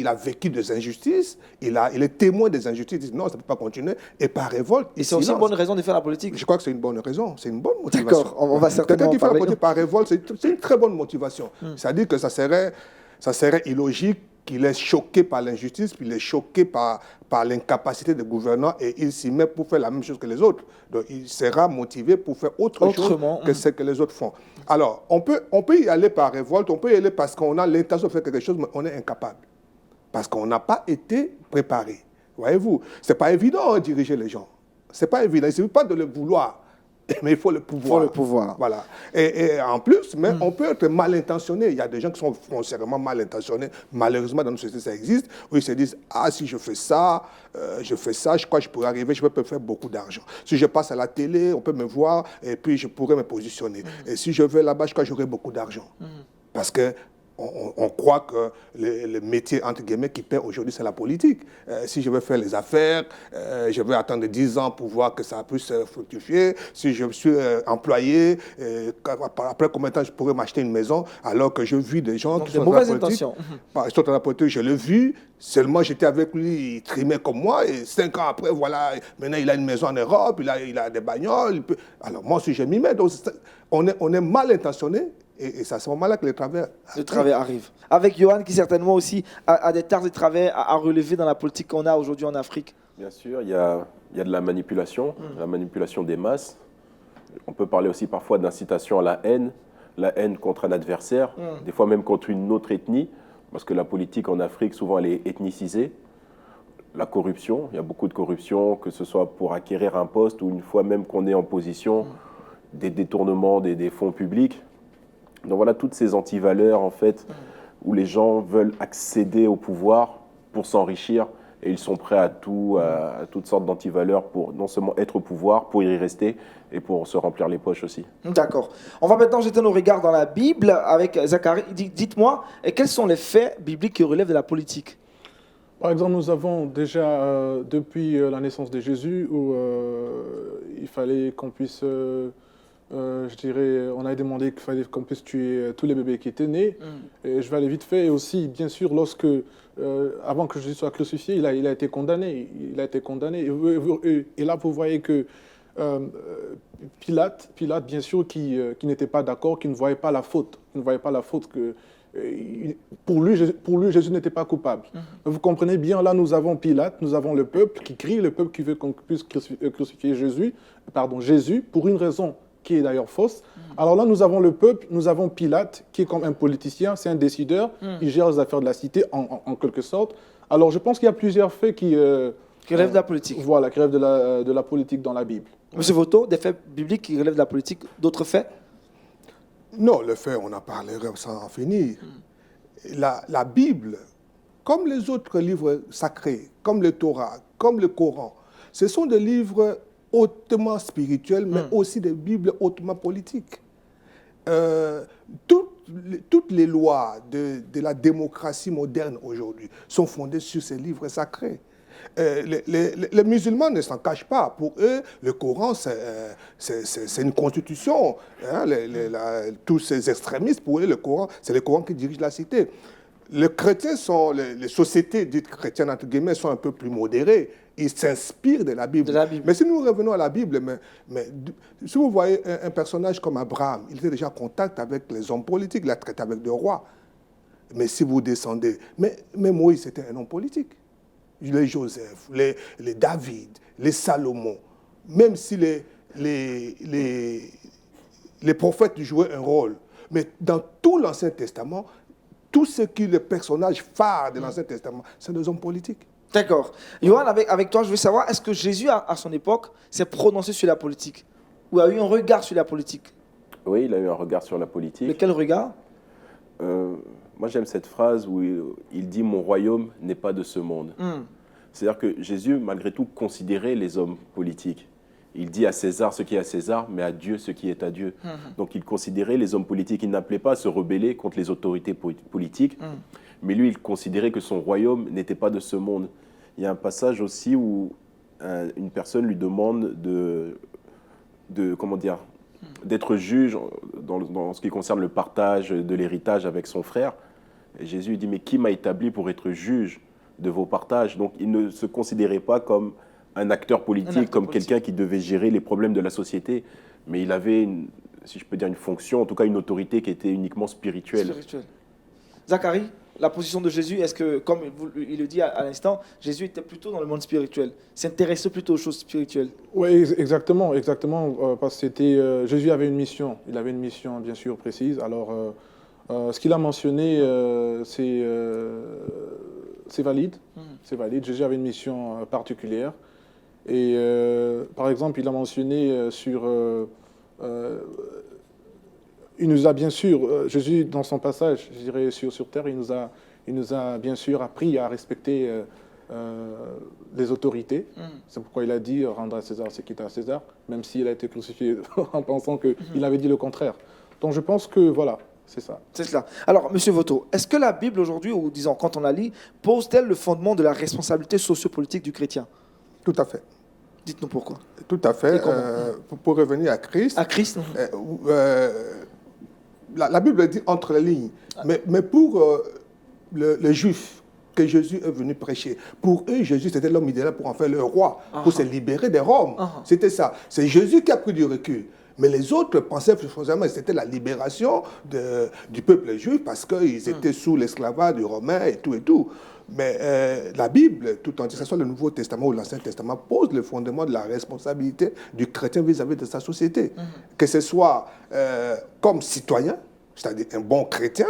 a vécu des injustices, il est témoin des injustices, il dit non, ça ne peut pas continuer, et par révolte. Et c'est aussi une bonne raison de faire la politique? Je crois que c'est une bonne raison, c'est une bonne motivation. D'accord, on va certainement quelqu'un qui fait la parler. politique par révolte, c'est une très bonne motivation. C'est-à-dire que ça serait illogique qu'il est choqué par l'injustice, puis il est choqué par l'incapacité des gouvernants, et il s'y met pour faire la même chose que les autres. Donc il sera motivé pour faire autre chose que ce que les autres font. Alors, on peut y aller par révolte, on peut y aller parce qu'on a l'intention de faire quelque chose, mais on est incapable. Parce qu'on n'a pas été préparé. Voyez-vous, ce n'est pas évident de diriger les gens. Ce n'est pas évident. Il ne suffit pas de le vouloir, mais il faut le pouvoir. Il faut le pouvoir. Voilà. Et en plus, mais on peut être mal intentionné. Il y a des gens qui sont foncièrement mal intentionnés. Malheureusement, dans notre société, ça existe. Où ils se disent, ah, si je fais ça, je crois que je pourrais arriver, je peux faire beaucoup d'argent. Si je passe à la télé, on peut me voir, et puis je pourrais me positionner. Et si je vais là-bas, je crois que j'aurai beaucoup d'argent. Parce que on croit que le métier, entre guillemets, qui paie aujourd'hui, c'est la politique. Si je veux faire les affaires, je vais attendre 10 ans pour voir que ça puisse fructifier. Si je suis employé, après combien de temps je pourrais m'acheter une maison, alors que je vis des gens qui sont dans la politique. Ils sont dans la politique, je l'ai vu, seulement j'étais avec lui, il trimait comme moi, et 5 ans après, voilà, maintenant il a une maison en Europe, il a des bagnoles. Alors moi aussi, je m'y mets. Donc, on est mal intentionné. Et c'est à ce moment-là que les travers arrivent. Avec Johan, qui certainement aussi a des tares et travers à relever dans la politique qu'on a aujourd'hui en Afrique. Bien sûr, il y a de la manipulation des masses. On peut parler aussi parfois d'incitation à la haine contre un adversaire, des fois même contre une autre ethnie, parce que la politique en Afrique, souvent, elle est ethnicisée. La corruption, il y a beaucoup de corruption, que ce soit pour acquérir un poste ou une fois même qu'on est en position, des détournements des fonds publics. Donc voilà, toutes ces antivaleurs, en fait, où les gens veulent accéder au pouvoir pour s'enrichir, et ils sont prêts à toutes sortes d'antivaleurs pour non seulement être au pouvoir, pour y rester, et pour se remplir les poches aussi. D'accord. On va maintenant jeter nos regards dans la Bible avec Zacharie. Dites-moi, quels sont les faits bibliques qui relèvent de la politique? Par exemple, nous avons déjà, depuis la naissance de Jésus, où il fallait qu'on puisse... je dirais, on a demandé qu'il fallait qu'on puisse tuer tous les bébés qui étaient nés. Et je vais aller vite fait. Et aussi, bien sûr, avant que Jésus soit crucifié, il a été condamné. Il a été condamné. Et là, vous voyez que Pilate, bien sûr, qui n'était pas d'accord, qui ne voyait pas la faute. Que pour lui, Jésus n'était pas coupable. Vous comprenez bien, là, nous avons Pilate, nous avons le peuple qui crie, le peuple qui veut qu'on puisse crucifier Jésus pour une raison qui est d'ailleurs fausse. Alors là, nous avons le peuple, nous avons Pilate, qui est comme un politicien, c'est un décideur, il gère les affaires de la cité, en quelque sorte. Alors je pense qu'il y a plusieurs faits qui relèvent de la politique. Voilà, qui relèvent de la politique dans la Bible. Monsieur Voto, des faits bibliques qui relèvent de la politique, d'autres faits? Non, les faits, on en parlerait sans en finir. La Bible, comme les autres livres sacrés, comme le Torah, comme le Coran, ce sont des livres hautement spirituels, mais aussi des Bibles hautement politiques. Toutes les lois de la démocratie moderne aujourd'hui sont fondées sur ces livres sacrés. Les musulmans ne s'en cachent pas. Pour eux, le Coran, c'est une constitution. Hein, tous ces extrémistes, pour eux, le Coran, c'est le Coran qui dirige la cité. Les chrétiens les sociétés dites chrétiennes, entre guillemets, sont un peu plus modérées. Ils s'inspirent de la Bible. Mais si nous revenons à la Bible, si vous voyez un personnage comme Abraham, il était déjà en contact avec les hommes politiques, il a traité avec des rois. Mais si vous descendez... Mais Moïse, c'était un homme politique. Les Joseph, les David, les Salomon, même si les prophètes jouaient un rôle. Mais dans tout l'Ancien Testament, tous les personnages phares de l'Ancien Testament, c'est des hommes politiques. D'accord. Johan, avec toi, je veux savoir, est-ce que Jésus, à son époque, s'est prononcé sur la politique? Ou a eu un regard sur la politique? Oui, il a eu un regard sur la politique. De quel regard? Moi, j'aime cette phrase où il dit « Mon royaume n'est pas de ce monde ». C'est-à-dire que Jésus, malgré tout, considérait les hommes politiques. Il dit à César ce qui est à César, mais à Dieu ce qui est à Dieu. Donc, il considérait les hommes politiques. Il n'appelait pas à se rebeller contre les autorités politiques, mais lui, il considérait que son royaume n'était pas de ce monde. Il y a un passage aussi où une personne lui demande d'être juge dans ce qui concerne le partage de l'héritage avec son frère. Et Jésus dit, mais qui m'a établi pour être juge de vos partages? Donc, il ne se considérait pas comme un acteur politique, quelqu'un qui devait gérer les problèmes de la société, mais il avait, si je peux dire, une fonction, en tout cas une autorité qui était uniquement spirituelle. Zacharie, la position de Jésus, est-ce que, comme il le dit à l'instant, Jésus était plutôt dans le monde spirituel, s'intéressait plutôt aux choses spirituelles? Oui, exactement, parce que Jésus avait une mission, il avait une mission bien sûr précise. Alors, ce qu'il a mentionné, c'est valide, c'est valide. Jésus avait une mission particulière. Et par exemple, il a mentionné il nous a bien sûr, Jésus dans son passage, je dirais sur terre, il nous a bien sûr appris à respecter les autorités. C'est pourquoi il a dit rendre à César ce qui est à César, même s'il a été crucifié en pensant qu'il avait dit le contraire. Donc je pense que voilà, c'est ça. C'est cela. Alors, Monsieur Voto, est-ce que la Bible aujourd'hui, ou disons quand on la lit, pose-t-elle le fondement de la responsabilité sociopolitique du chrétien? Tout à fait. Dites-nous pourquoi. Tout à fait. Pour revenir à Christ. À Christ, la Bible dit entre les lignes. Mais pour les Juifs que Jésus est venu prêcher, pour eux, Jésus, c'était l'homme idéal pour en faire le roi, pour se libérer des Roms. C'était ça. C'est Jésus qui a pris du recul. Mais les autres pensaient que c'était la libération du peuple juif parce qu'ils étaient sous l'esclavage du Romain et tout et tout. Mais la Bible, tout entière, que ce soit le Nouveau Testament ou l'Ancien Testament, pose le fondement de la responsabilité du chrétien vis-à-vis de sa société. Que ce soit comme citoyen, c'est-à-dire un bon chrétien,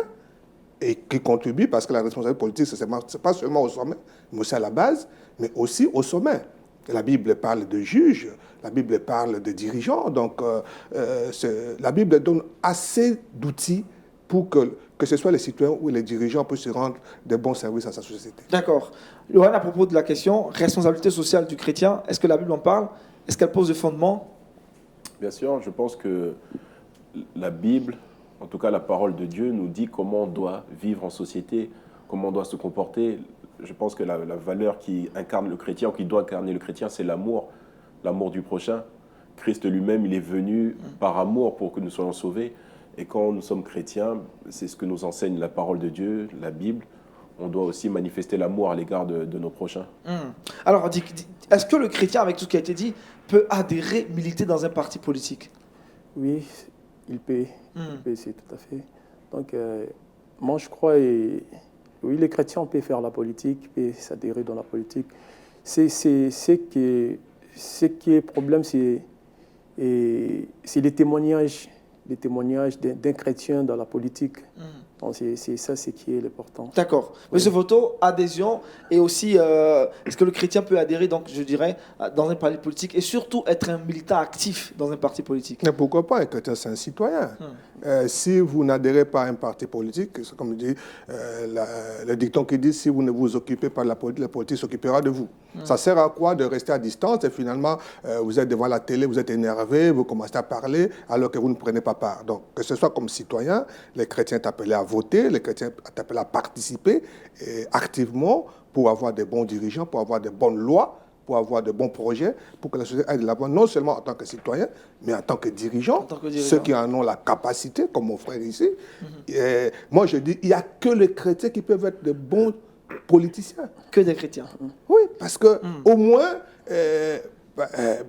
et qui contribue, parce que la responsabilité politique, ce n'est pas seulement au sommet, mais aussi à la base, mais aussi au sommet. La Bible parle de juges, la Bible parle de dirigeants, donc la Bible donne assez d'outils pour que ce soit les citoyens ou les dirigeants puissent se rendre de bons services à sa société. D'accord. Johan, à propos de la question, responsabilité sociale du chrétien, est-ce que la Bible en parle? Est-ce qu'elle pose des fondements? Bien sûr, je pense que la Bible, en tout cas la parole de Dieu, nous dit comment on doit vivre en société, comment on doit se comporter. Je pense que la valeur qui incarne le chrétien, ou qui doit incarner le chrétien, c'est l'amour du prochain. Christ lui-même, il est venu par amour pour que nous soyons sauvés. Et quand nous sommes chrétiens, c'est ce que nous enseigne la parole de Dieu, la Bible. On doit aussi manifester l'amour à l'égard de nos prochains. Alors, est-ce que le chrétien, avec tout ce qui a été dit, peut adhérer, militer dans un parti politique? Oui, il peut. C'est tout à fait. Donc, moi, je crois, oui, les chrétiens peuvent faire la politique, peuvent s'adhérer dans la politique. Ce qui est problème, c'est les témoignages d'un chrétien dans la politique. Donc c'est ça ce qui est l'important. D'accord. Monsieur Voto, adhésion et aussi, est-ce que le chrétien peut adhérer, donc, je dirais, dans un parti politique et surtout être un militant actif dans un parti politique? Mais pourquoi pas? Un chrétien, c'est un citoyen. Si vous n'adhérez pas à un parti politique, c'est comme dit le dicton qui dit, si vous ne vous occupez pas de la politique s'occupera de vous. Ça sert à quoi de rester à distance et finalement, vous êtes devant la télé, vous êtes énervé, vous commencez à parler alors que vous ne prenez pas part. Donc, que ce soit comme citoyen, les chrétiens sont appelés à voter, les chrétiens est appelé à participer activement pour avoir des bons dirigeants, pour avoir des bonnes lois, pour avoir de bons projets, pour que la société aille de l'avant, non seulement en tant que citoyen, mais en tant que dirigeant, ceux qui en ont la capacité, comme mon frère ici. Et moi, je dis, il n'y a que les chrétiens qui peuvent être de bons politiciens. Que des chrétiens. Oui, parce que au moins,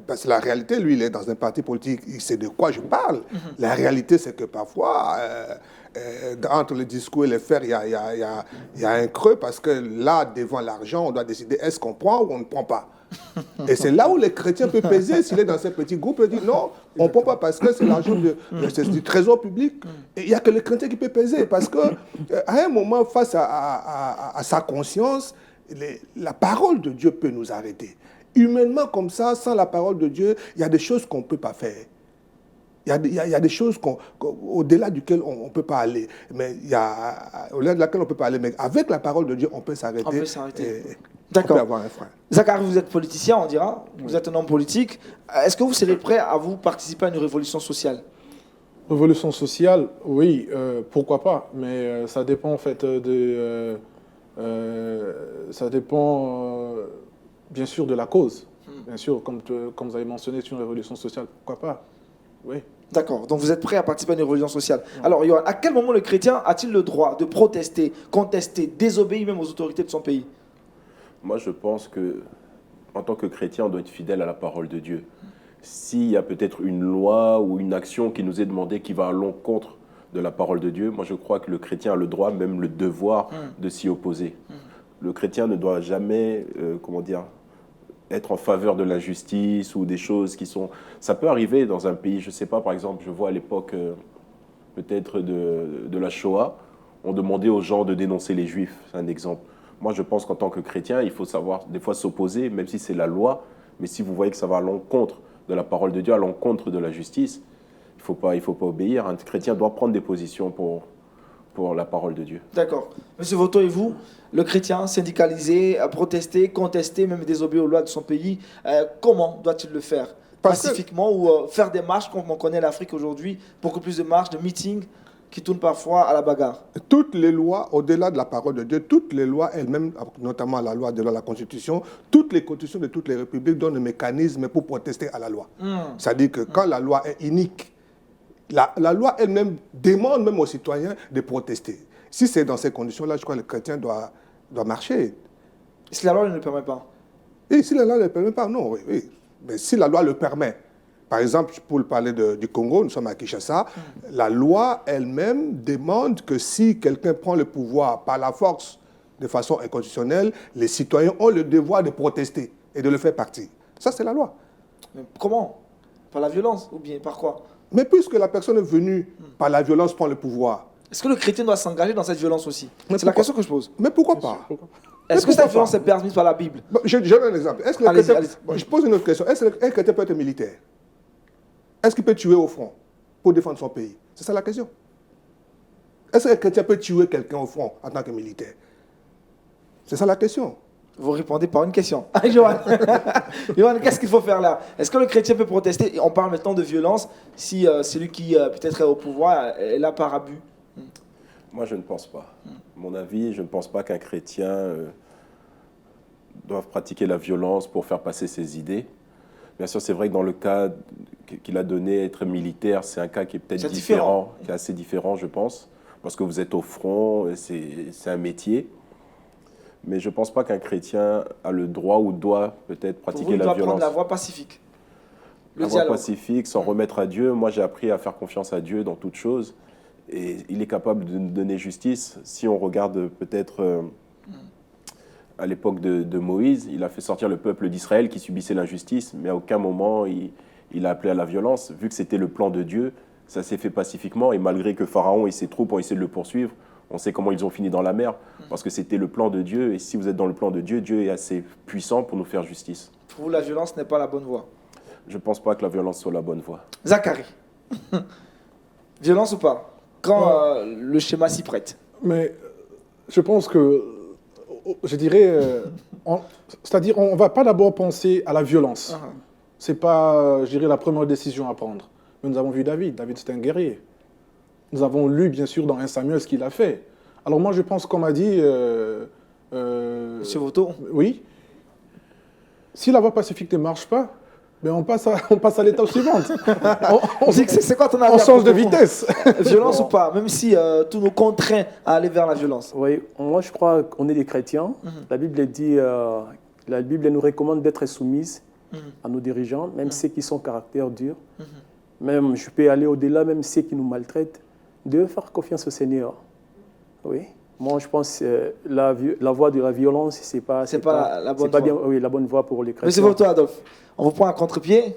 parce que la réalité, lui, il est dans un parti politique, il sait de quoi je parle. La réalité, c'est que parfois, entre le discours et les faits, il y a un creux, parce que là, devant l'argent, on doit décider est-ce qu'on prend ou on ne prend pas. Et c'est là où les chrétiens peuvent peser. S'il est dans ce petit groupe, il dit non, on ne prend pas parce que c'est l'argent du trésor public. Et il n'y a que les chrétiens qui peuvent peser. Parce qu'à un moment, face à sa conscience, la parole de Dieu peut nous arrêter. Humainement, comme ça, sans la parole de Dieu, il y a des choses qu'on ne peut pas faire. Il y a des choses au-delà duquel on ne peut pas aller. Mais au-delà de laquelle on ne peut pas aller. Mais avec la parole de Dieu, on peut s'arrêter. On peut s'arrêter. D'accord. On peut avoir un frein. Zachary, vous êtes politicien, on dira. Vous êtes un homme politique. Est-ce que vous serez prêt à vous participer à une révolution sociale? Révolution sociale, oui, pourquoi pas. Mais ça dépend en fait ça dépend bien sûr de la cause. Bien sûr, comme vous avez mentionné, c'est une révolution sociale, pourquoi pas. Oui. D'accord, donc vous êtes prêt à participer à une révolution sociale. Alors, Yohan, à quel moment le chrétien a-t-il le droit de protester, contester, désobéir même aux autorités de son pays? Moi, je pense que, en tant que chrétien, on doit être fidèle à la parole de Dieu. S'il y a peut-être une loi ou une action qui nous est demandée qui va à l'encontre de la parole de Dieu, moi, je crois que le chrétien a le droit, même le devoir, de s'y opposer. Le chrétien ne doit jamais, être en faveur de l'injustice ou des choses qui sont... Ça peut arriver dans un pays, je ne sais pas, par exemple, je vois à l'époque peut-être de la Shoah, on demandait aux gens de dénoncer les Juifs, c'est un exemple. Moi, je pense qu'en tant que chrétien, il faut savoir des fois s'opposer, même si c'est la loi, mais si vous voyez que ça va à l'encontre de la parole de Dieu, à l'encontre de la justice, il faut pas obéir. Un chrétien doit prendre des positions pour la parole de Dieu. D'accord. Monsieur Voto, et vous, le chrétien syndicalisé, protester, contester, même désobéir aux lois de son pays, comment doit-il le faire? Pacifiquement ou faire des marches, comme on connaît l'Afrique aujourd'hui, beaucoup plus de marches, de meetings qui tournent parfois à la bagarre? Toutes les lois, au-delà de la parole de Dieu, toutes les lois elles-mêmes, notamment la loi de la Constitution, toutes les constitutions de toutes les républiques donnent un mécanisme pour protester à la loi. C'est-à-dire que quand la loi est inique, la loi elle-même demande même aux citoyens de protester. Si c'est dans ces conditions-là, je crois que le chrétien doit marcher. Si la loi ne le permet pas? Et si la loi ne le permet pas, non, oui. Mais si la loi le permet, par exemple, pour parler du Congo, nous sommes à Kinshasa, la loi elle-même demande que si quelqu'un prend le pouvoir par la force de façon inconstitutionnelle, les citoyens ont le devoir de protester et de le faire partir. Ça, c'est la loi. Mais comment? Par la violence ou bien par quoi? Mais puisque la personne est venue par la violence prendre le pouvoir. Est-ce que le chrétien doit s'engager dans cette violence aussi? C'est la question que je pose. Mais pourquoi pas? Est-ce que cette violence est permise par la Bible? Je donne un exemple. Je pose une autre question. Est-ce qu'un chrétien peut être militaire? Est-ce qu'il peut tuer au front pour défendre son pays? C'est ça la question. Est-ce qu'un chrétien peut tuer quelqu'un au front en tant que militaire? C'est ça la question. Vous répondez par une question. Yohan, qu'est-ce qu'il faut faire là? Est-ce que le chrétien peut protester? On parle maintenant de violence si celui qui peut-être est au pouvoir est là par abus. Moi, je ne pense pas. Mon avis, je ne pense pas qu'un chrétien doive pratiquer la violence pour faire passer ses idées. Bien sûr, c'est vrai que dans le cas qu'il a donné, être militaire, c'est un cas qui est peut-être différent, qui est assez différent, je pense, parce que vous êtes au front, c'est un métier. Mais je ne pense pas qu'un chrétien a le droit ou doit peut-être pratiquer la violence. Il doit prendre la voie pacifique. La voie pacifique, s'en remettre à Dieu. Moi, j'ai appris à faire confiance à Dieu dans toute chose. Et il est capable de nous donner justice. Si on regarde peut-être à l'époque de Moïse, il a fait sortir le peuple d'Israël qui subissait l'injustice, mais à aucun moment il a appelé à la violence. Vu que c'était le plan de Dieu, ça s'est fait pacifiquement. Et malgré que Pharaon et ses troupes ont essayé de le poursuivre, on sait comment ils ont fini dans la mer, parce que c'était le plan de Dieu. Et si vous êtes dans le plan de Dieu, Dieu est assez puissant pour nous faire justice. Pour vous, la violence n'est pas la bonne voie? Je ne pense pas que la violence soit la bonne voie. Zachary, violence ou pas? Quand le schéma s'y prête? Mais je pense que, je dirais, c'est-à-dire on ne va pas d'abord penser à la violence. Ce n'est pas, je dirais, la première décision à prendre. Mais nous avons vu David. David, c'était un guerrier. Nous avons lu, bien sûr, dans 1 Samuel ce qu'il a fait. Alors moi, je pense, comme a dit... Monsieur Voto. Oui. Si la voie pacifique ne marche pas, ben on passe à l'étape suivante. C'est quoi ton avis On à change de propos? vitesse. Violence ou pas, même si tout nous contraint à aller vers la violence. Oui, moi je crois qu'on est des chrétiens. La Bible dit, la Bible nous recommande d'être soumise à nos dirigeants, même ceux qui sont caractère dur. Même, je peux aller au-delà, même ceux qui nous maltraitent, de faire confiance au Seigneur. Oui. Moi, je pense que la voie de la violence, c'est pas la bonne voie. bien, oui, la bonne voie pour les chrétiens. Monsieur Voto, Adolphe, on vous prend un contre-pied.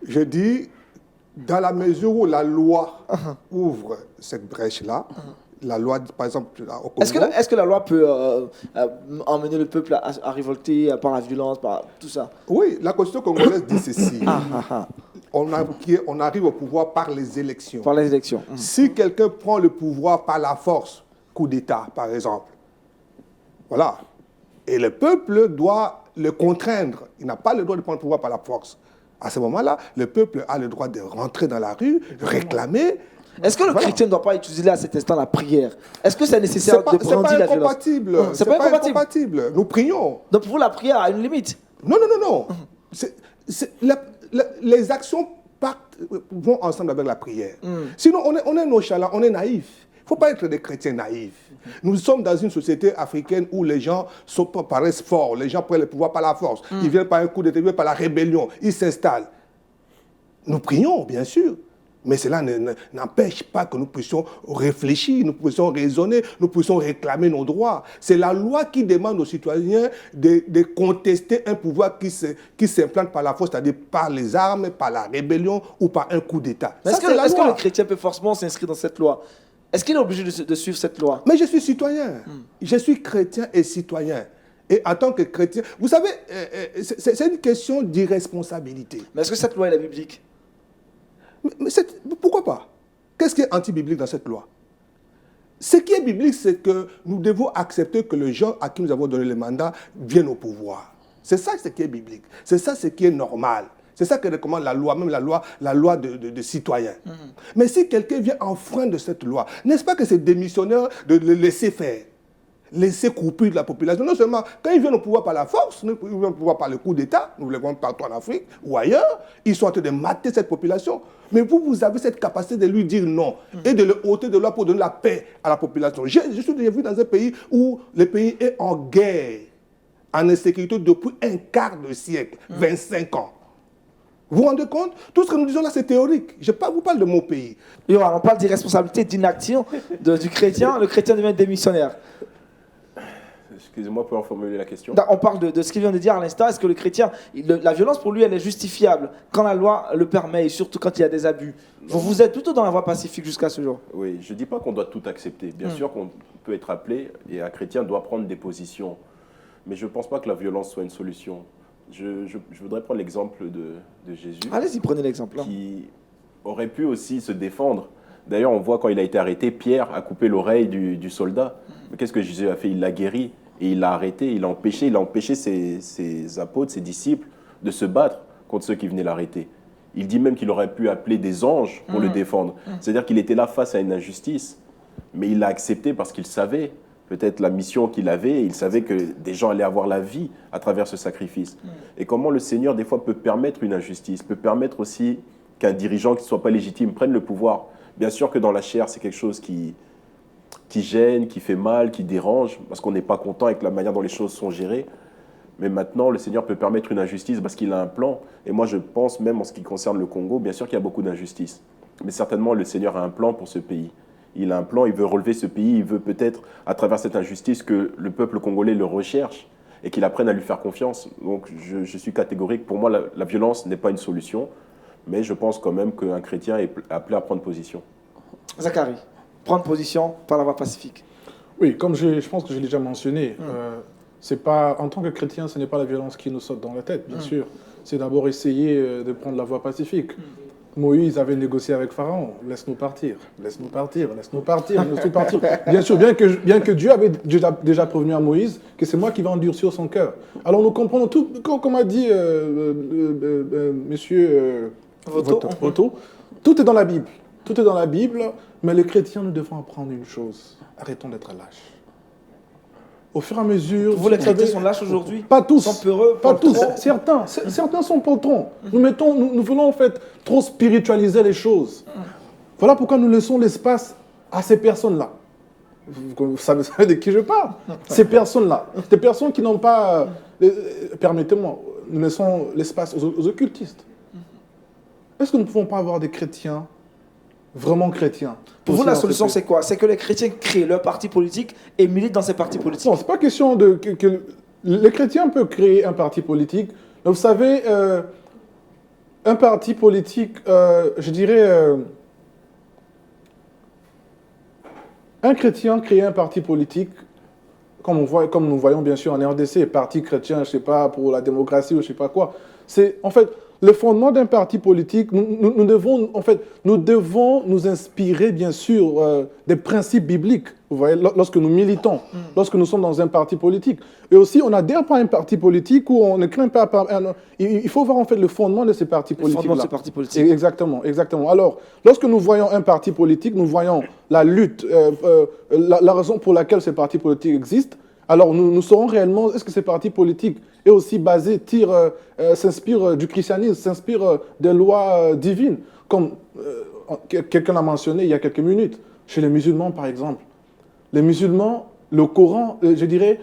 Je dis, dans la mesure où la loi ouvre cette brèche-là, la loi, par exemple, au Congo... Est-ce que la loi peut emmener le peuple à révolter par la violence, par tout ça? Oui, la Constitution congolaise dit ceci. On arrive au pouvoir par les élections. Par les élections. Si quelqu'un prend le pouvoir par la force, coup d'État, par exemple, voilà, et le peuple doit le contraindre. Il n'a pas le droit de prendre le pouvoir par la force. À ce moment-là, le peuple a le droit de rentrer dans la rue, réclamer. Est-ce que le chrétien ne doit pas utiliser à cet instant la prière? Est-ce que c'est nécessaire de prendre la violence? C'est pas incompatible. Nous prions. Donc pour vous, la prière a une limite? Non. Les actions vont ensemble avec la prière. Sinon, on est nonchalant, on est naïf. Il ne faut pas être des chrétiens naïfs. Nous sommes dans une société africaine où les gens paraissent forts, les gens prennent le pouvoir par la force. Ils viennent par un coup d'État, par la rébellion, ils s'installent. Nous prions, bien sûr, mais cela n'empêche pas que nous puissions réfléchir, nous puissions raisonner, nous puissions réclamer nos droits. C'est la loi qui demande aux citoyens de contester un pouvoir qui s'implante par la force, c'est-à-dire par les armes, par la rébellion ou par un coup d'État. Est-ce que le chrétien peut forcément s'inscrire dans cette loi? Est-ce qu'il est obligé de suivre cette loi? Mais je suis citoyen. Je suis chrétien et citoyen. Et en tant que chrétien, vous savez, c'est une question d'irresponsabilité. Mais est-ce que cette loi est biblique? Mais pourquoi pas? Qu'est-ce qui est anti-biblique dans cette loi? Ce qui est biblique, c'est que nous devons accepter que les gens à qui nous avons donné le mandat viennent au pouvoir. C'est ça ce qui est biblique. C'est ça ce qui est normal. C'est ça que recommande la loi, même la loi de citoyens. Mais si quelqu'un vient enfreindre cette loi, n'est-ce pas que c'est démissionnaire de le laisser faire, laisser couper de la population? Non seulement, quand ils viennent au pouvoir par la force, ils viennent au pouvoir par le coup d'État, nous le voyons partout en Afrique ou ailleurs, ils sont en train de mater cette population. Mais vous avez cette capacité de lui dire non et de le ôter de loi pour donner la paix à la population. Je suis déjà vu dans un pays où le pays est en guerre, en insécurité depuis un quart de siècle, 25 ans. Vous vous rendez compte? Tout ce que nous disons là, c'est théorique. Je vous parle de mon pays. On parle d'irresponsabilité, d'inaction du chrétien. Le chrétien devient démissionnaire. Excusez-moi pour formuler la question. On parle de ce qu'il vient de dire à l'instant. Est-ce que le chrétien, la violence pour lui, elle est justifiable quand la loi le permet et surtout quand il y a des abus? Vous êtes plutôt dans la voie pacifique jusqu'à ce jour? Oui, je ne dis pas qu'on doit tout accepter. Bien sûr qu'on peut être appelé et un chrétien doit prendre des positions. Mais je ne pense pas que la violence soit une solution. Je voudrais prendre l'exemple de Jésus. Allez-y, prenez l'exemple. Qui aurait pu aussi se défendre. D'ailleurs, on voit quand il a été arrêté, Pierre a coupé l'oreille du soldat. Mais qu'est-ce que Jésus a fait? Il l'a guéri et il l'a arrêté. Il a empêché ses apôtres, ses disciples de se battre contre ceux qui venaient l'arrêter. Il dit même qu'il aurait pu appeler des anges pour le défendre. C'est-à-dire qu'il était là face à une injustice. Mais il l'a accepté parce qu'il savait peut-être la mission qu'il avait, et il savait que des gens allaient avoir la vie à travers ce sacrifice. Et comment le Seigneur, des fois, peut permettre une injustice, peut permettre aussi qu'un dirigeant qui ne soit pas légitime prenne le pouvoir. Bien sûr que dans la chair, c'est quelque chose qui gêne, qui fait mal, qui dérange, parce qu'on n'est pas content avec la manière dont les choses sont gérées. Mais maintenant, le Seigneur peut permettre une injustice parce qu'il a un plan. Et moi, je pense même en ce qui concerne le Congo, bien sûr qu'il y a beaucoup d'injustices. Mais certainement, le Seigneur a un plan pour ce pays. Il a un plan, il veut relever ce pays, il veut peut-être, à travers cette injustice, que le peuple congolais le recherche et qu'il apprenne à lui faire confiance. Donc je suis catégorique. Pour moi, la violence n'est pas une solution, mais je pense quand même qu'un chrétien est appelé à prendre position. Zacharie, prendre position par la voie pacifique. Oui, comme je pense que j'ai déjà mentionné, c'est pas, en tant que chrétien, ce n'est pas la violence qui nous saute dans la tête, bien sûr. C'est d'abord essayer de prendre la voie pacifique. Moïse avait négocié avec Pharaon. Laisse-nous partir, laisse-nous partir, laisse-nous partir, laisse-nous partir. Bien sûr, bien que Dieu avait déjà prévenu à Moïse que c'est moi qui vais endurcir son cœur. Alors nous comprenons tout, comme a dit monsieur Voto, tout est dans la Bible. tout est dans la Bible, mais les chrétiens, nous devons apprendre une chose. Arrêtons d'être lâches. Au fur et à mesure... Vous, les chrétiens sont lâches aujourd'hui? Pas tous. Sont peureux? Pas tous. Certains sont poltrons. Nous voulons en fait trop spiritualiser les choses. Voilà pourquoi nous laissons l'espace à ces personnes-là. Vous savez de qui je parle? Ces personnes-là. Des personnes qui n'ont pas... permettez-moi, nous laissons l'espace aux occultistes. Est-ce que nous ne pouvons pas avoir des chrétiens, vraiment chrétiens? Pour vous, la solution, c'est quoi? C'est que les chrétiens créent leur parti politique et militent dans ces partis politiques? Non, ce n'est pas question que les chrétiens peuvent créer un parti politique. Mais vous savez, un parti politique, je dirais... un chrétien créer un parti politique, comme nous voyons bien sûr en RDC, parti chrétien, je ne sais pas, pour la démocratie ou je ne sais pas quoi, c'est en fait le fondement d'un parti politique. Nous devons nous inspirer bien sûr des principes bibliques, vous voyez, lorsque nous militons, lorsque nous sommes dans un parti politique. Et aussi, on n'adhère pas à un parti politique où on ne craint pas... Il faut voir en fait le fondement de ces partis politiques. Le fondement de ces partis politiques. Exactement, exactement. Alors, lorsque nous voyons un parti politique, nous voyons la lutte, la raison pour laquelle ces partis politiques existent. Alors, nous saurons réellement, est-ce que ces partis politiques est aussi basé, s'inspire du christianisme, s'inspire des lois divines, comme quelqu'un l'a mentionné il y a quelques minutes, chez les musulmans par exemple. Les musulmans, le Coran, je dirais,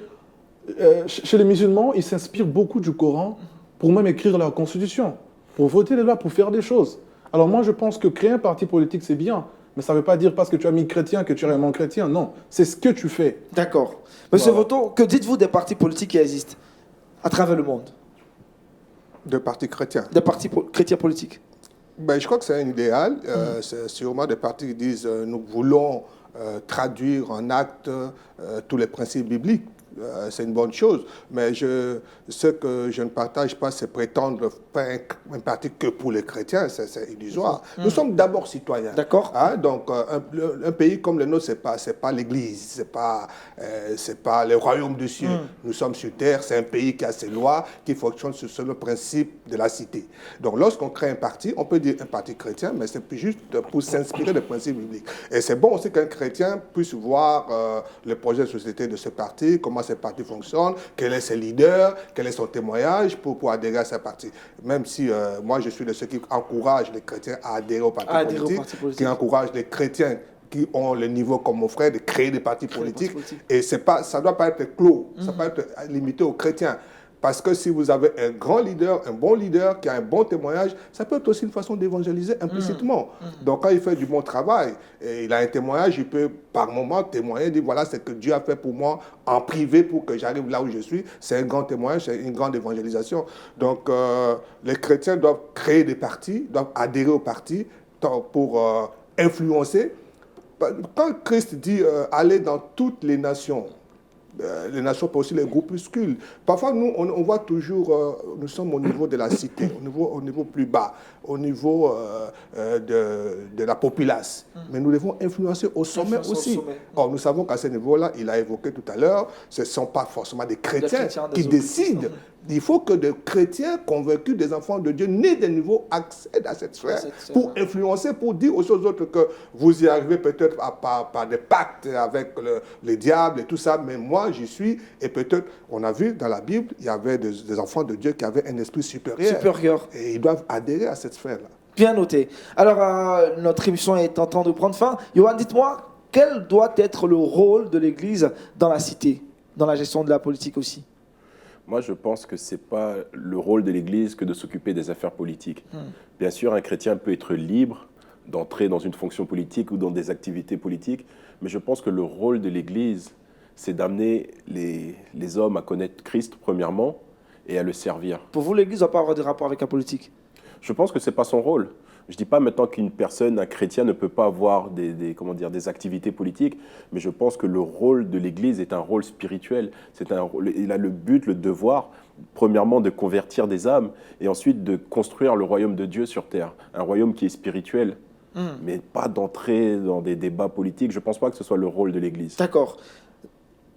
chez les musulmans, ils s'inspirent beaucoup du Coran pour même écrire leur constitution, pour voter les lois, pour faire des choses. Alors moi, je pense que créer un parti politique, c'est bien, mais ça ne veut pas dire parce que tu as mis chrétien que tu es vraiment chrétien. Non, c'est ce que tu fais. D'accord. Monsieur Voto, que dites-vous des partis politiques qui existent à travers le monde? De partis chrétiens. Des partis chrétiens politiques. Ben, je crois que c'est un idéal. C'est sûrement des partis qui disent nous voulons traduire en actes tous les principes bibliques. C'est une bonne chose. Mais ce que je ne partage pas, c'est prétendre faire un parti que pour les chrétiens. C'est illusoire. Nous sommes d'abord citoyens. D'accord. Hein? Donc, un pays comme le nôtre, c'est pas l'Église, c'est pas le royaume des cieux. Nous sommes sur terre, c'est un pays qui a ses lois, qui fonctionne sur le principe de la cité. Donc, lorsqu'on crée un parti, on peut dire un parti chrétien, mais c'est juste pour s'inspirer des principes bibliques. Et c'est bon aussi qu'un chrétien puisse voir le projet de société de ce parti, comment ce parti fonctionne, quel est ses leaders, quel est son témoignage pour adhérer à ce parti. Même si moi, je suis de ceux qui encouragent les chrétiens à adhérer au parti politique, qui encouragent les chrétiens qui ont le niveau comme mon frère de créer des partis politiques. Et ça ne doit pas être clos, ça doit pas être limité aux chrétiens. Parce que si vous avez un grand leader, un bon leader qui a un bon témoignage, ça peut être aussi une façon d'évangéliser implicitement. Donc quand il fait du bon travail, et il a un témoignage, il peut par moment témoigner, dire voilà ce que Dieu a fait pour moi en privé pour que j'arrive là où je suis. C'est un grand témoignage, c'est une grande évangélisation. Donc les chrétiens doivent créer des partis, doivent adhérer aux partis pour influencer. Quand Christ dit aller dans toutes les nations pas aussi les groupuscules. Parfois, nous, on voit toujours, nous sommes au niveau de la cité, au niveau plus bas, au niveau de la populace. Mais nous devons influencer au sommet aussi. Or, nous savons qu'à ce niveau-là, il a évoqué tout à l'heure, ce ne sont pas forcément des chrétiens qui décident. Il faut que des chrétiens convaincus, des enfants de Dieu, nés de nouveau, accèdent à cette sphère pour influencer, pour dire aux autres que vous y arrivez peut-être par des pactes avec le diable et tout ça, mais moi j'y suis. Et peut-être, on a vu dans la Bible, il y avait des enfants de Dieu qui avaient un esprit supérieur. Et ils doivent adhérer à cette sphère-là. Bien noté. Alors, notre émission est en train de prendre fin. Yohan, dites-moi, quel doit être le rôle de l'Église dans la cité, dans la gestion de la politique aussi? Moi, je pense que ce n'est pas le rôle de l'Église que de s'occuper des affaires politiques. Bien sûr, un chrétien peut être libre d'entrer dans une fonction politique ou dans des activités politiques, mais je pense que le rôle de l'Église, c'est d'amener les hommes à connaître Christ, premièrement, et à le servir. Pour vous, l'Église ne doit pas avoir de rapport avec la politique? Je pense que ce n'est pas son rôle. Je ne dis pas maintenant qu'une personne, un chrétien, ne peut pas avoir des activités politiques, mais je pense que le rôle de l'Église est un rôle spirituel. Il a le but, le devoir, premièrement, de convertir des âmes et ensuite de construire le royaume de Dieu sur terre. Un royaume qui est spirituel, mais pas d'entrer dans des débats politiques. Je ne pense pas que ce soit le rôle de l'Église. D'accord.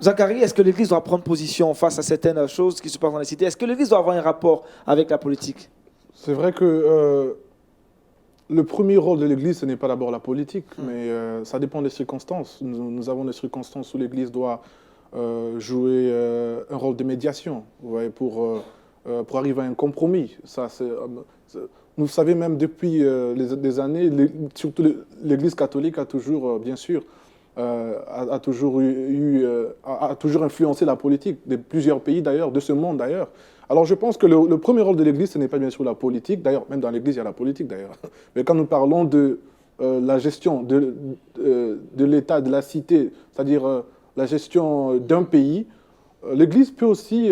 Zacharie, est-ce que l'Église doit prendre position face à certaines choses qui se passent dans les cités? Est-ce que l'Église doit avoir un rapport avec la politique? C'est vrai que Le premier rôle de l'Église, ce n'est pas d'abord la politique, mais ça dépend des circonstances. Nous avons des circonstances où l'Église doit jouer un rôle de médiation, vous voyez, pour arriver à un compromis. Vous savez, même depuis des années, surtout l'Église catholique a toujours, bien sûr, a toujours influencé la politique de plusieurs pays d'ailleurs, de ce monde d'ailleurs. Alors je pense que le premier rôle de l'Église, ce n'est pas bien sûr la politique. D'ailleurs, même dans l'Église, il y a la politique d'ailleurs. Mais quand nous parlons de la gestion de l'État, de la cité, c'est-à-dire la gestion d'un pays, l'Église peut aussi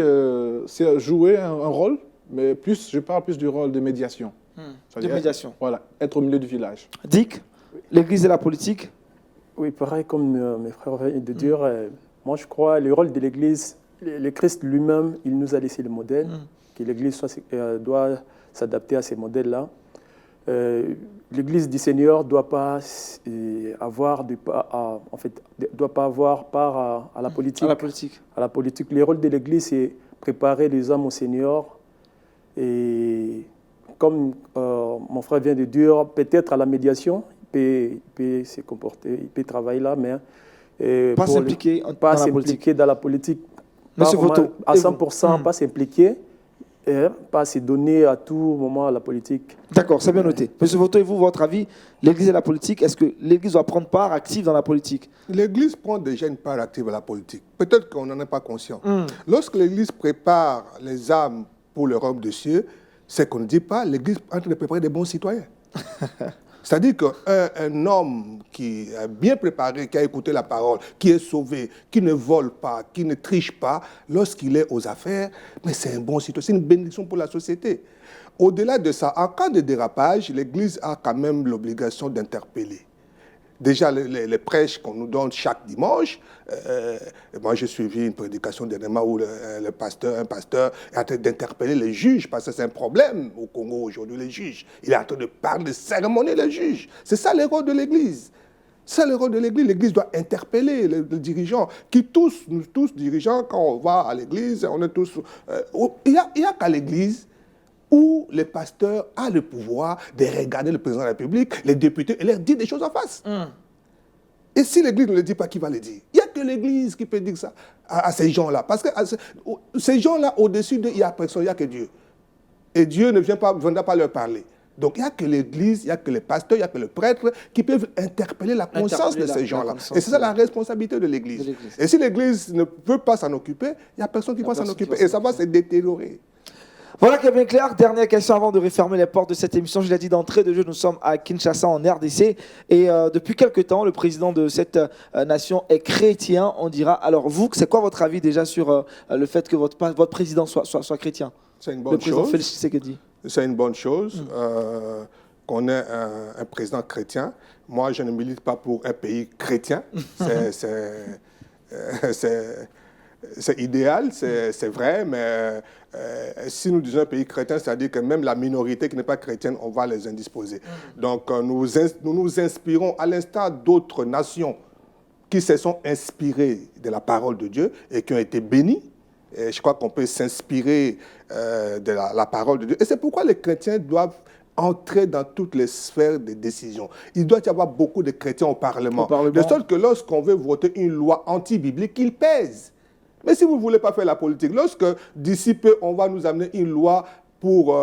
jouer un rôle, mais je parle plus du rôle de médiation. De médiation. Voilà, être au milieu du village. Dick, l'Église et la politique? Oui, pareil comme mes frères viennent de dire, moi je crois le rôle de l'Église, le Christ lui-même, il nous a laissé le modèle, que l'Église doit s'adapter à ces modèles-là. L'Église du Seigneur doit pas avoir part à la politique. À la politique. À la politique. Le rôle de l'Église, c'est préparer les hommes au Seigneur. Et comme mon frère vient de dire, peut-être à la médiation, il peut se comporter, il peut travailler là, mais pas s'impliquer dans la politique. Monsieur Voto, à 100%, pas s'impliquer, pas se donner à tout moment à la politique. D'accord, c'est bien noté. Monsieur Voto, et vous, votre avis, l'Église et la politique, est-ce que l'Église doit prendre part active dans la politique? L'Église prend déjà une part active à la politique. Peut-être qu'on n'en est pas conscient. Lorsque l'Église prépare les âmes pour le royaume des cieux, c'est qu'on ne dit pas l'Église est en train de préparer des bons citoyens. C'est-à-dire qu'un homme qui est bien préparé, qui a écouté la parole, qui est sauvé, qui ne vole pas, qui ne triche pas, lorsqu'il est aux affaires, mais c'est un bon citoyen, c'est une bénédiction pour la société. Au-delà de ça, en cas de dérapage, l'Église a quand même l'obligation d'interpeller. Déjà, les prêches qu'on nous donne chaque dimanche, moi j'ai suivi une prédication dernièrement où un pasteur est en train d'interpeller les juges, parce que c'est un problème au Congo aujourd'hui, les juges. Il est en train de parler de cérémonie, les juges. C'est ça le rôle de l'Église. C'est le rôle de l'Église. L'Église doit interpeller les dirigeants, nous tous dirigeants, quand on va à l'Église, on est tous... Il n'y a qu'à l'Église où les pasteurs ont le pouvoir de regarder le président de la République, les députés, et leur dire des choses en face. Et si l'Église ne le dit pas, qui va le dire? Il n'y a que l'Église qui peut dire ça à ces gens-là. Parce que ces gens-là, au-dessus d'eux, il n'y a personne, il n'y a que Dieu. Et Dieu ne viendra pas leur parler. Donc il n'y a que l'Église, il n'y a que les pasteurs, il n'y a que les prêtres qui peuvent interpeller la conscience de ces gens-là. Et c'est ça la responsabilité de l'Église. Et si l'Église ne peut pas s'en occuper, il n'y a personne qui va s'en occuper. Et ça va se détériorer. Voilà qui est bien clair. Dernière question avant de refermer les portes de cette émission. Je l'ai dit d'entrée de jeu, nous sommes à Kinshasa en RDC. Et depuis quelque temps, le président de cette nation est chrétien, on dira. Alors vous, c'est quoi votre avis déjà sur le fait que votre président soit chrétien? C'est une bonne chose. Félix Tshisekedi. C'est une bonne chose qu'on ait un président chrétien. Moi, je ne milite pas pour un pays chrétien. C'est idéal, c'est vrai, mais si nous disons un pays chrétien, c'est-à-dire que même la minorité qui n'est pas chrétienne, on va les indisposer. Donc nous nous inspirons, à l'instar d'autres nations qui se sont inspirées de la parole de Dieu et qui ont été bénies. Et je crois qu'on peut s'inspirer de la parole de Dieu. Et c'est pourquoi les chrétiens doivent entrer dans toutes les sphères de décision. Il doit y avoir beaucoup de chrétiens au Parlement. De sorte que lorsqu'on veut voter une loi anti-biblique, il pèse. Mais si vous ne voulez pas faire la politique, lorsque d'ici peu, on va nous amener une loi pour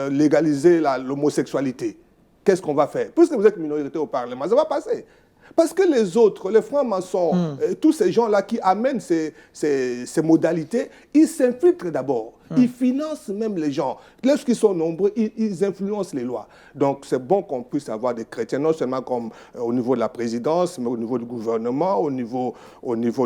légaliser l'homosexualité, qu'est-ce qu'on va faire? Puisque vous êtes minorité au Parlement, ça va passer. Parce que les autres, les francs-maçons, tous ces gens-là qui amènent ces modalités, ils s'infiltrent d'abord. Ils financent même les gens. Lorsqu'ils sont nombreux, ils influencent les lois. Donc c'est bon qu'on puisse avoir des chrétiens, non seulement comme au niveau de la présidence, mais au niveau du gouvernement, au niveau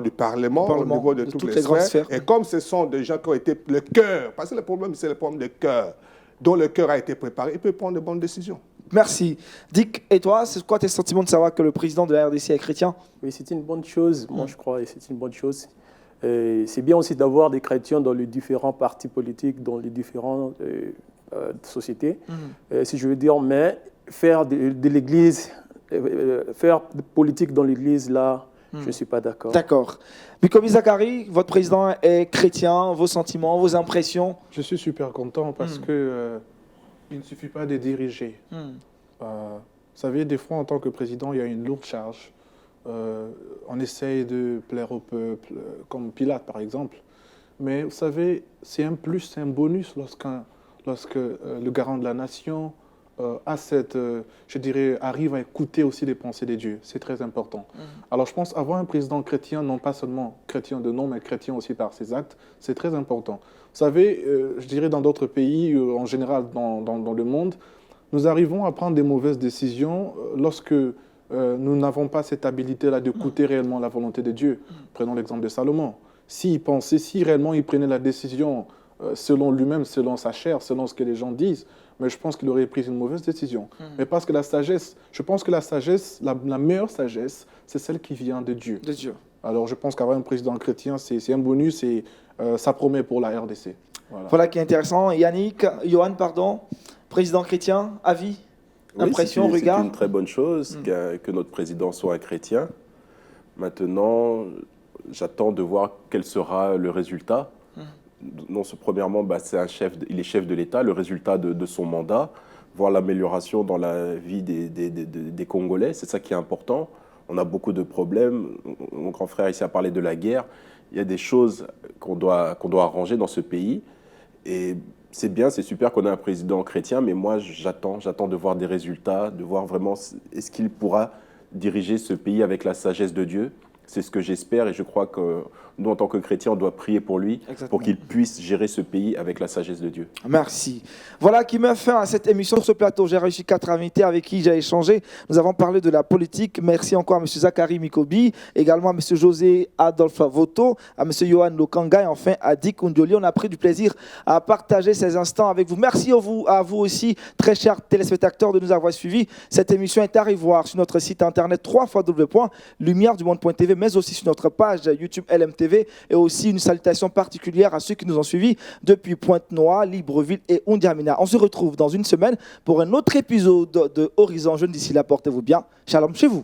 du Parlement, au niveau de toutes les sphères. Et comme ce sont des gens qui ont été le cœur, parce que le problème, c'est le problème de cœur, dont le cœur a été préparé, il peut prendre de bonnes décisions. Merci. Dick, et toi, c'est quoi tes sentiments de savoir que le président de la RDC est chrétien? Oui, c'est une bonne chose. Moi, je crois que c'est une bonne chose. C'est bien aussi d'avoir des chrétiens dans les différents partis politiques, dans les différentes sociétés, si je veux dire. Mais faire de l'Église, faire de politique dans l'Église, là, je ne suis pas d'accord. D'accord. Bikomi Zakari, votre président est chrétien. Vos sentiments, vos impressions? Je suis super content parce que il ne suffit pas de diriger. Vous savez, des fois, en tant que président, il y a une lourde charge. On essaye de plaire au peuple, comme Pilate, par exemple. Mais vous savez, c'est un plus, c'est un bonus lorsque le garant de la nation arrive à écouter aussi les pensées des dieux. C'est très important. Alors je pense avoir un président chrétien, non pas seulement chrétien de nom, mais chrétien aussi par ses actes, c'est très important. Vous savez, je dirais dans d'autres pays, en général dans le monde, nous arrivons à prendre des mauvaises décisions lorsque nous n'avons pas cette habilité-là d'écouter réellement la volonté de Dieu. Prenons l'exemple de Salomon. S'il pensait, si réellement il prenait la décision selon lui-même, selon sa chair, selon ce que les gens disent, mais je pense qu'il aurait pris une mauvaise décision. Mais parce que la sagesse, je pense que la sagesse, la meilleure sagesse, c'est celle qui vient de Dieu. De Dieu. Alors je pense qu'avoir un président chrétien, c'est un bonus et ça promet pour la RDC. Voilà qui est intéressant. Yannick, Johan, pardon, président chrétien, avis, impression, regard. C'est une très bonne chose que notre président soit un chrétien. Maintenant, j'attends de voir quel sera le résultat. Non, premièrement, il est chef de l'État, le résultat de son mandat, voir l'amélioration dans la vie des Congolais, c'est ça qui est important. On a beaucoup de problèmes. Mon grand frère ici a parlé de la guerre. Il y a des choses qu'on doit arranger dans ce pays. Et c'est bien, c'est super qu'on ait un président chrétien, mais moi, j'attends de voir des résultats, de voir vraiment est-ce qu'il pourra diriger ce pays avec la sagesse de Dieu. C'est ce que j'espère et je crois que nous, en tant que chrétiens, on doit prier pour lui, pour qu'il puisse gérer ce pays avec la sagesse de Dieu. Merci. Voilà qui met fin à cette émission sur ce plateau. J'ai réussi 4 invités avec qui j'ai échangé. Nous avons parlé de la politique. Merci encore à M. Zachary Mikobi, également à M. José Adolphe Voto, à M. Johan Lokanga et enfin à Dick Undoli. On a pris du plaisir à partager ces instants avec vous. Merci à vous aussi, très chers téléspectateurs, de nous avoir suivis. Cette émission est à revoir sur notre site internet www.lumieredumonde.tv, mais aussi sur notre page YouTube LMTV, et aussi une salutation particulière à ceux qui nous ont suivis depuis Pointe-Noire, Libreville et Undiamina. On se retrouve dans une semaine pour un autre épisode de Horizon Jeune. D'ici là, portez-vous bien. Shalom chez vous.